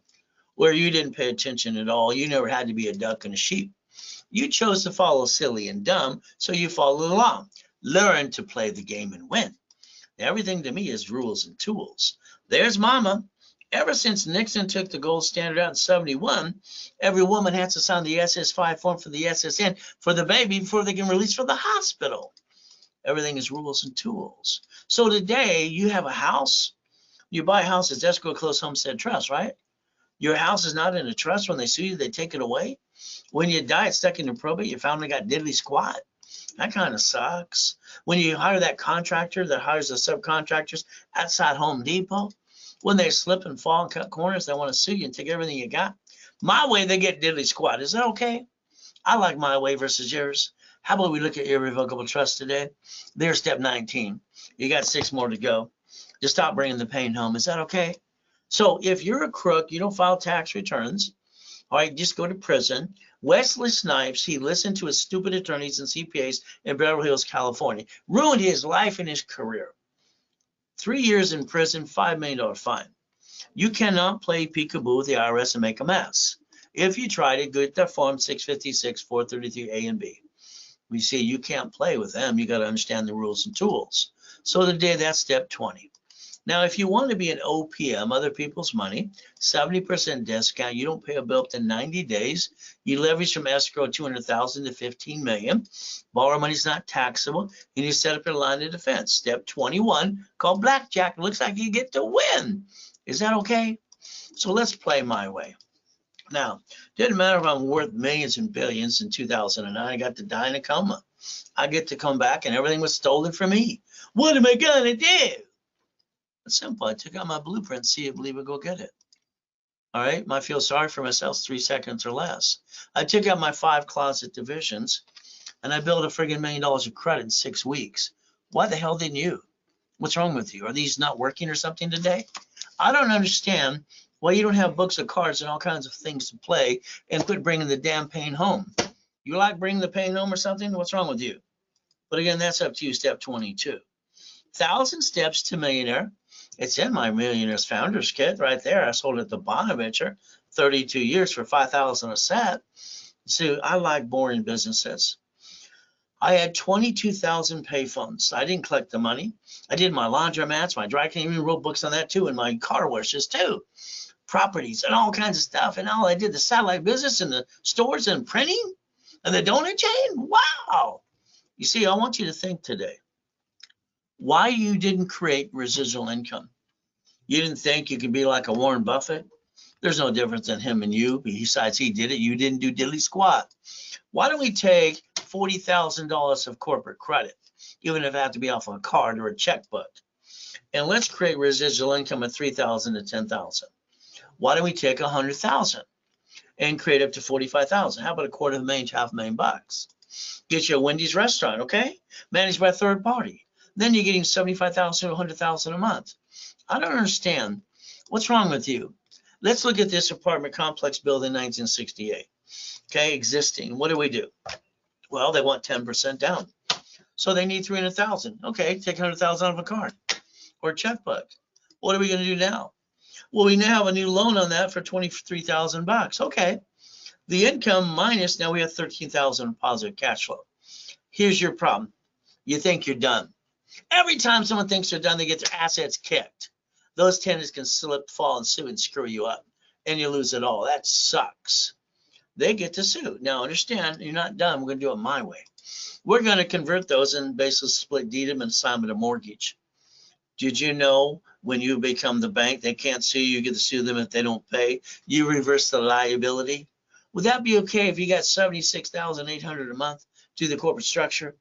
Where you didn't pay attention at all. You never had to be a duck and a sheep. You chose to follow silly and dumb, so you followed along. Learn to play the game and win. Everything to me is rules and tools. There's mama. Ever since Nixon took the gold standard out in 71, every woman has to sign the SS5 form for the SSN for the baby before they can release from the hospital. Everything is rules and tools. So today you have a house. You buy a house, it's escrow, close, homestead, trust, right? Your house is not in a trust. When they sue you, they take it away. When you die, it's stuck in your probate. Your family got diddly squat. That kind of sucks. When you hire that contractor that hires the subcontractors outside Home Depot, when they slip and fall and cut corners, they want to sue you and take everything you got. My way, they get diddly squat. Is that okay? I like my way versus yours. How about we look at irrevocable trust today? There's step 19. You got 6 more to go. Just stop bringing the pain home. Is that okay? So if you're a crook, you don't file tax returns, all right, just go to prison. Wesley Snipes, he listened to his stupid attorneys and CPAs in Beverly Hills, California, ruined his life and his career. 3 years in prison, $5 million fine. You cannot play peekaboo with the IRS and make a mess. If you try to get that form 656, 433 A and B. We see you can't play with them. You got to understand the rules and tools. So today, that's step 20. Now, if you want to be an OPM, other people's money, 70% discount, you don't pay a bill up to 90 days. You leverage from escrow 200,000 to 15 million. Borrow money is not taxable, and you set up your line of defense. Step 21, called blackjack. It looks like you get to win. Is that okay? So let's play my way. Now, it doesn't matter if I'm worth millions and billions. In 2009, I got to die in a coma. I get to come back, and everything was stolen from me. What am I going to do? It's simple. I took out my blueprint, see it, believe it, go get it. All right. I feel sorry for myself, 3 seconds or less. I took out my 5 closet divisions and I built a friggin' $1 million of credit in 6 weeks. Why the hell didn't you? What's wrong with you? Are these not working or something today? I don't understand why you don't have books of cards and all kinds of things to play and quit bringing the damn pain home. You like bringing the pain home or something? What's wrong with you? But again, that's up to you, step 22. 1,000 steps to millionaire. It's in my Millionaires Founders Kit right there. I sold it to Bonaventure, 32 years for $5,000 a set. So I like boring businesses. I had 22,000 payphones. I didn't collect the money. I did my laundromats, my dry cleaning, even wrote books on that too, and my car washes too, properties and all kinds of stuff. And all I did, the satellite business and the stores and printing and the donut chain. Wow. You see, I want you to think today why you didn't create residual income. You didn't think you could be like a Warren Buffett. There's no difference in him and you. Besides, he did it. You didn't do diddly squat. Why don't we take $40,000 of corporate credit, even if it had to be off a card or a checkbook, and let's create residual income of 3,000 to 10,000. Why don't we take 100,000 and create up to 45,000? How about $250,000 to $500,000? Get you a Wendy's restaurant, okay? Managed by a third party. Then you're getting 75,000 to 100,000 a month. I don't understand. What's wrong with you? Let's look at this apartment complex built in 1968. Okay, existing. What do? Well, they want 10% down. So they need 300,000. Okay, take 100,000 out of a card or a checkbook. What are we going to do now? Well, we now have a new loan on that for 23,000 bucks. Okay. The income minus, now we have 13,000 positive cash flow. Here's your problem. You think you're done. Every time someone thinks they're done, they get their assets kicked. Those tenants can slip, fall, and sue and screw you up, and you lose it all. That sucks. They get to sue. Now, understand, you're not done. We're going to do it my way. We're going to convert those and basically split deed them and assign them a mortgage. Did you know when you become the bank, they can't sue you, you get to sue them if they don't pay? You reverse the liability. Would that be okay if you got $76,800 a month to the corporate structure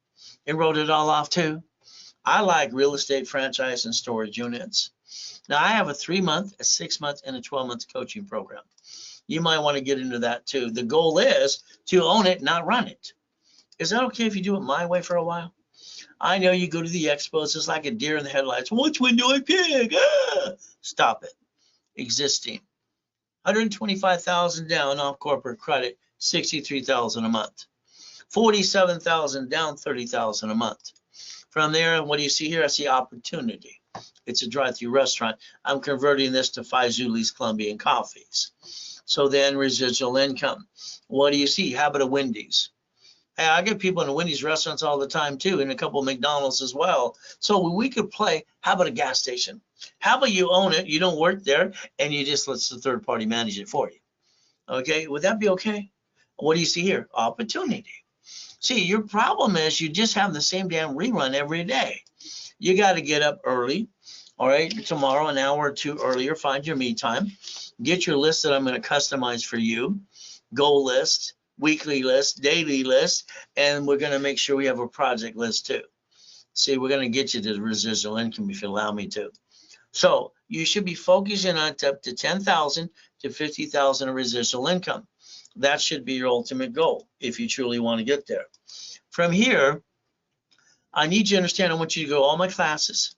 and wrote it all off too? I like real estate franchise and storage units. Now I have a 3-month, a 6-month, and a 12-month coaching program. You might want to get into that too. The goal is to own it, not run it. Is that okay if you do it my way for a while? I know you go to the expos, it's like a deer in the headlights. Which one do I pick? Ah! Stop it. Existing. 125,000 down off corporate credit, 63,000 a month. 47,000 down, 30,000 a month. From there, what do you see here? I see opportunity. It's a drive-through restaurant. I'm converting this to 5 Zulys Colombian coffees. So then residual income. What do you see? How about a Wendy's? Hey, I get people in the Wendy's restaurants all the time too, and a couple of McDonald's as well. So we could play, how about a gas station? How about you own it, you don't work there, and you just let the third party manage it for you? Okay, would that be okay? What do you see here? Opportunity. See, your problem is you just have the same damn rerun every day. You got to get up early, all right, tomorrow an hour or two earlier, find your me time, get your list that I'm going to customize for you, goal list, weekly list, daily list, and we're going to make sure we have a project list too. See, we're going to get you to the residual income if you allow me to. So you should be focusing on up to 10,000 to 50,000 of residual income. That should be your ultimate goal if you truly want to get there. From here, I need you to understand, I want you to go to all my classes.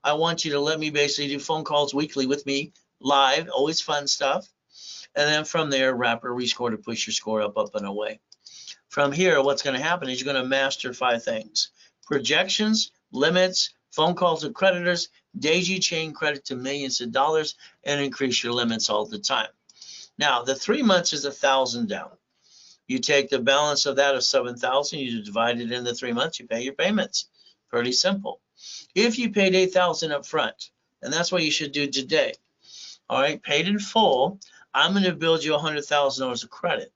I want you to let me basically do phone calls weekly with me, live, always fun stuff. And then from there, rapid rescore to push your score up, and away. From here, what's going to happen is you're going to master 5 things. Projections, limits, phone calls with creditors, daisy chain credit to millions of dollars, and increase your limits all the time. Now, the 3 months is 1,000 down. You take the balance of that of 7,000, you divide it into 3 months, you pay your payments. Pretty simple. If you paid 8,000 up front, and that's what you should do today, all right, paid in full, I'm going to build you $100,000 of credit.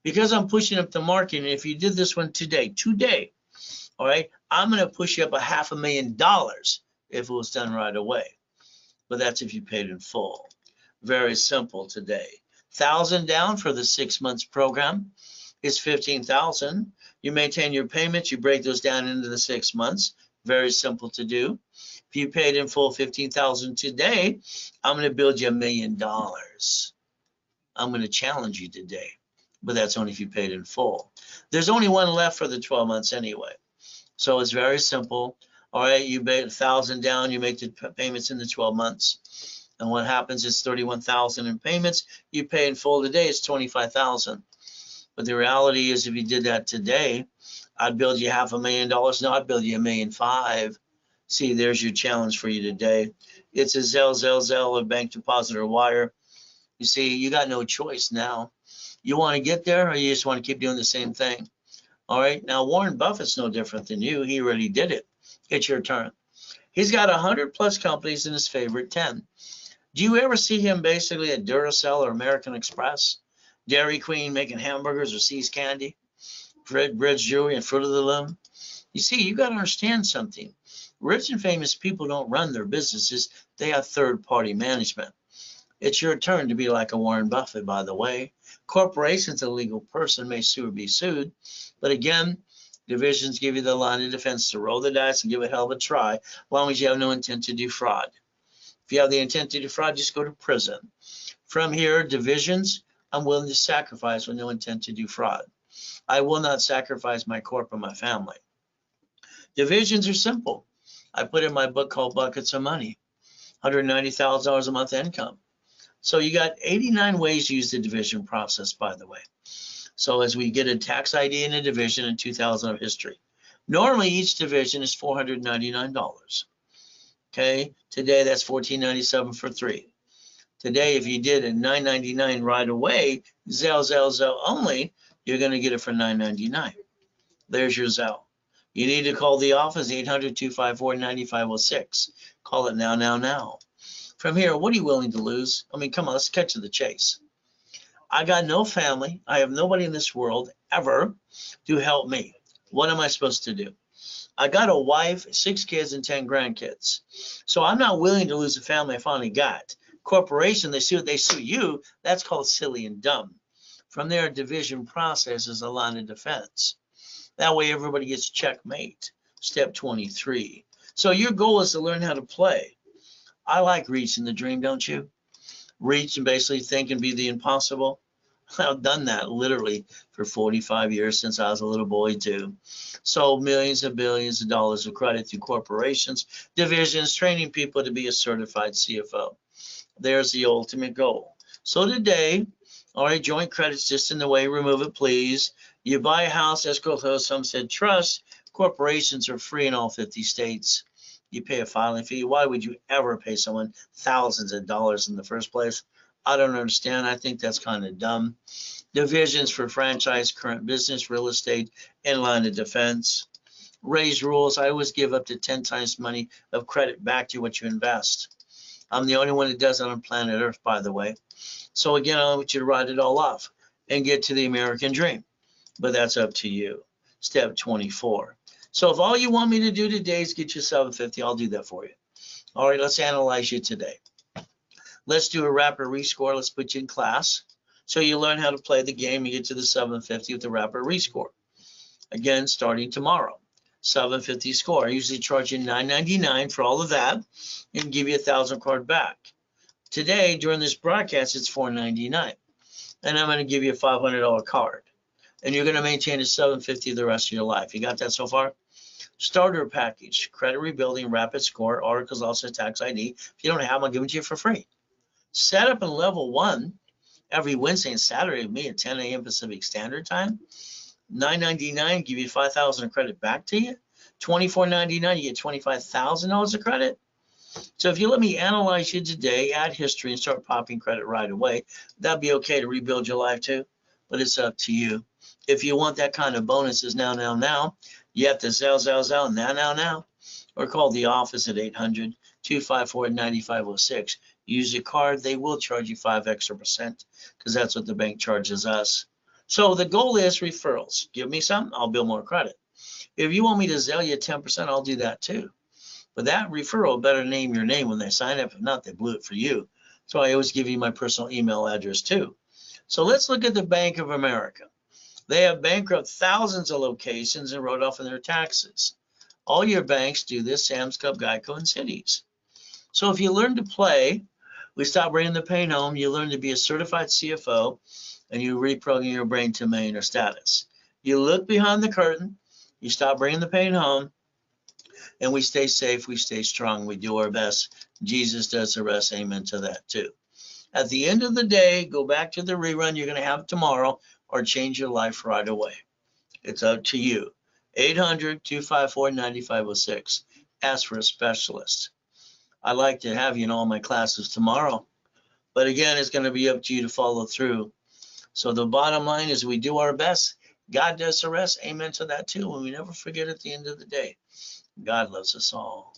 Because I'm pushing up the market, and if you did this one today, all right, I'm going to push you up $500,000 if it was done right away. But that's if you paid in full. Very simple today. 1,000 down for the 6 months program is 15,000. You maintain your payments, you break those down into the 6 months. Very simple to do. If you paid in full 15,000 today, I'm going to build you $1 million. I'm going to challenge you today, but that's only if you paid in full. There's only one left for the 12 months anyway. So it's very simple. All right, you paid 1,000 down, you make the payments in the 12 months. And what happens is 31,000 in payments. You pay in full today, it's 25,000. But the reality is, if you did that today, I'd build you $500,000. No, I'd build you $1.5 million. See, there's your challenge for you today. It's a Zelle, a bank deposit or wire. You see, you got no choice now. You want to get there, or you just want to keep doing the same thing? All right. Now, Warren Buffett's no different than you. He already did it. It's your turn. He's got 100+ companies in his favorite 10. Do you ever see him basically at Duracell or American Express, Dairy Queen making hamburgers or See's Candy, Fred Bridge Jewelry and Fruit of the Loom? You see, you got to understand something. Rich and famous people don't run their businesses. They have third-party management. It's your turn to be like a Warren Buffett, by the way. Corporations, a legal person, may sue or be sued. But again, divisions give you the line of defense to roll the dice and give it a hell of a try, as long as you have no intent to defraud. If you have the intent to defraud, just go to prison. From here, divisions, I'm willing to sacrifice with no intent to defraud. I will not sacrifice my corp or my family. Divisions are simple. I put in my book called Buckets of Money, $190,000 a month income. So you got 89 ways to use the division process, by the way. So as we get a tax ID in a division in 2000 of history, normally each division is $499. Okay, today that's $14.97 for 3. Today, if you did a $9.99 right away, Zelle only, you're going to get it for $9.99. There's your Zelle. You need to call the office, 800-254-9506. Call it now. From here, what are you willing to lose? I mean, come on, let's cut to the chase. I got no family. I have nobody in this world ever to help me. What am I supposed to do? I got a wife, 6 kids, and 10 grandkids. So I'm not willing to lose the family I finally got. Corporation, they sue you. That's called silly and dumb. From there, division process is a line of defense. That way, everybody gets checkmate. Step 23. So your goal is to learn how to play. I like reaching the dream, don't you? Reach and basically think and be the impossible. I've done that literally for 45 years since I was a little boy too. Sold millions and billions of dollars of credit through corporations, divisions, training people to be a certified CFO. There's the ultimate goal. So today, all right, joint credit's just in the way. Remove it, please. You buy a house, escrow close, some said trust. Corporations are free in all 50 states. You pay a filing fee. Why would you ever pay someone thousands of dollars in the first place? I don't understand. I think that's kind of dumb. Divisions for franchise, current business, real estate, and line of defense. Raise rules. I always give up to 10 times money of credit back to what you invest. I'm the only one that does it on planet Earth, by the way. So again, I want you to write it all off and get to the American dream. But that's up to you. Step 24. So if all you want me to do today is get you 750, I'll do that for you. All right, let's analyze you today. Let's do a rapid rescore. Let's put you in class. So you learn how to play the game. You get to the 750 with the rapid rescore. Again, starting tomorrow. 750 score. I usually charge you $9.99 for all of that and give you a 1,000 card back. Today, during this broadcast, it's $4.99. And I'm going to give you a $500 card. And you're going to maintain a 750 the rest of your life. You got that so far? Starter package, credit rebuilding, rapid score, articles, also tax ID. If you don't have them, I'll give it to you for free. Set up in level 1 every Wednesday and Saturday with me at 10 a.m. Pacific Standard Time. $9.99, give you 5,000 of credit back to you. $24.99, you get $25,000 of credit. So if you let me analyze you today, add history, and start popping credit right away, that'd be okay to rebuild your life too. But it's up to you. If you want that kind of bonuses now, you have to Zelle now, or call the office at 800-254-9506. Use your card. They will charge you 5% extra because that's what the bank charges us. So the goal is referrals. Give me some, I'll build more credit. If you want me to Zelle you 10%, I'll do that too. But that referral better name your name when they sign up. If not, they blew it for you. So I always give you my personal email address too. So let's look at the Bank of America. They have bankrupt thousands of locations and wrote off on their taxes. All your banks do this, Sam's Club, Geico, and Cities. So if you learn to play, we stop bringing the pain home, you learn to be a certified CFO, and you reprogram your brain to millionaire status. You look behind the curtain, you stop bringing the pain home, and we stay safe, we stay strong, we do our best. Jesus does the rest, amen to that too. At the end of the day, go back to the rerun you're going to have tomorrow or change your life right away. It's up to you. 800-254-9506. Ask for a specialist. I'd like to have you in all my classes tomorrow. But again, it's going to be up to you to follow through. So the bottom line is we do our best God does the rest. Amen to that too. And we never forget at the end of the day, God loves us all.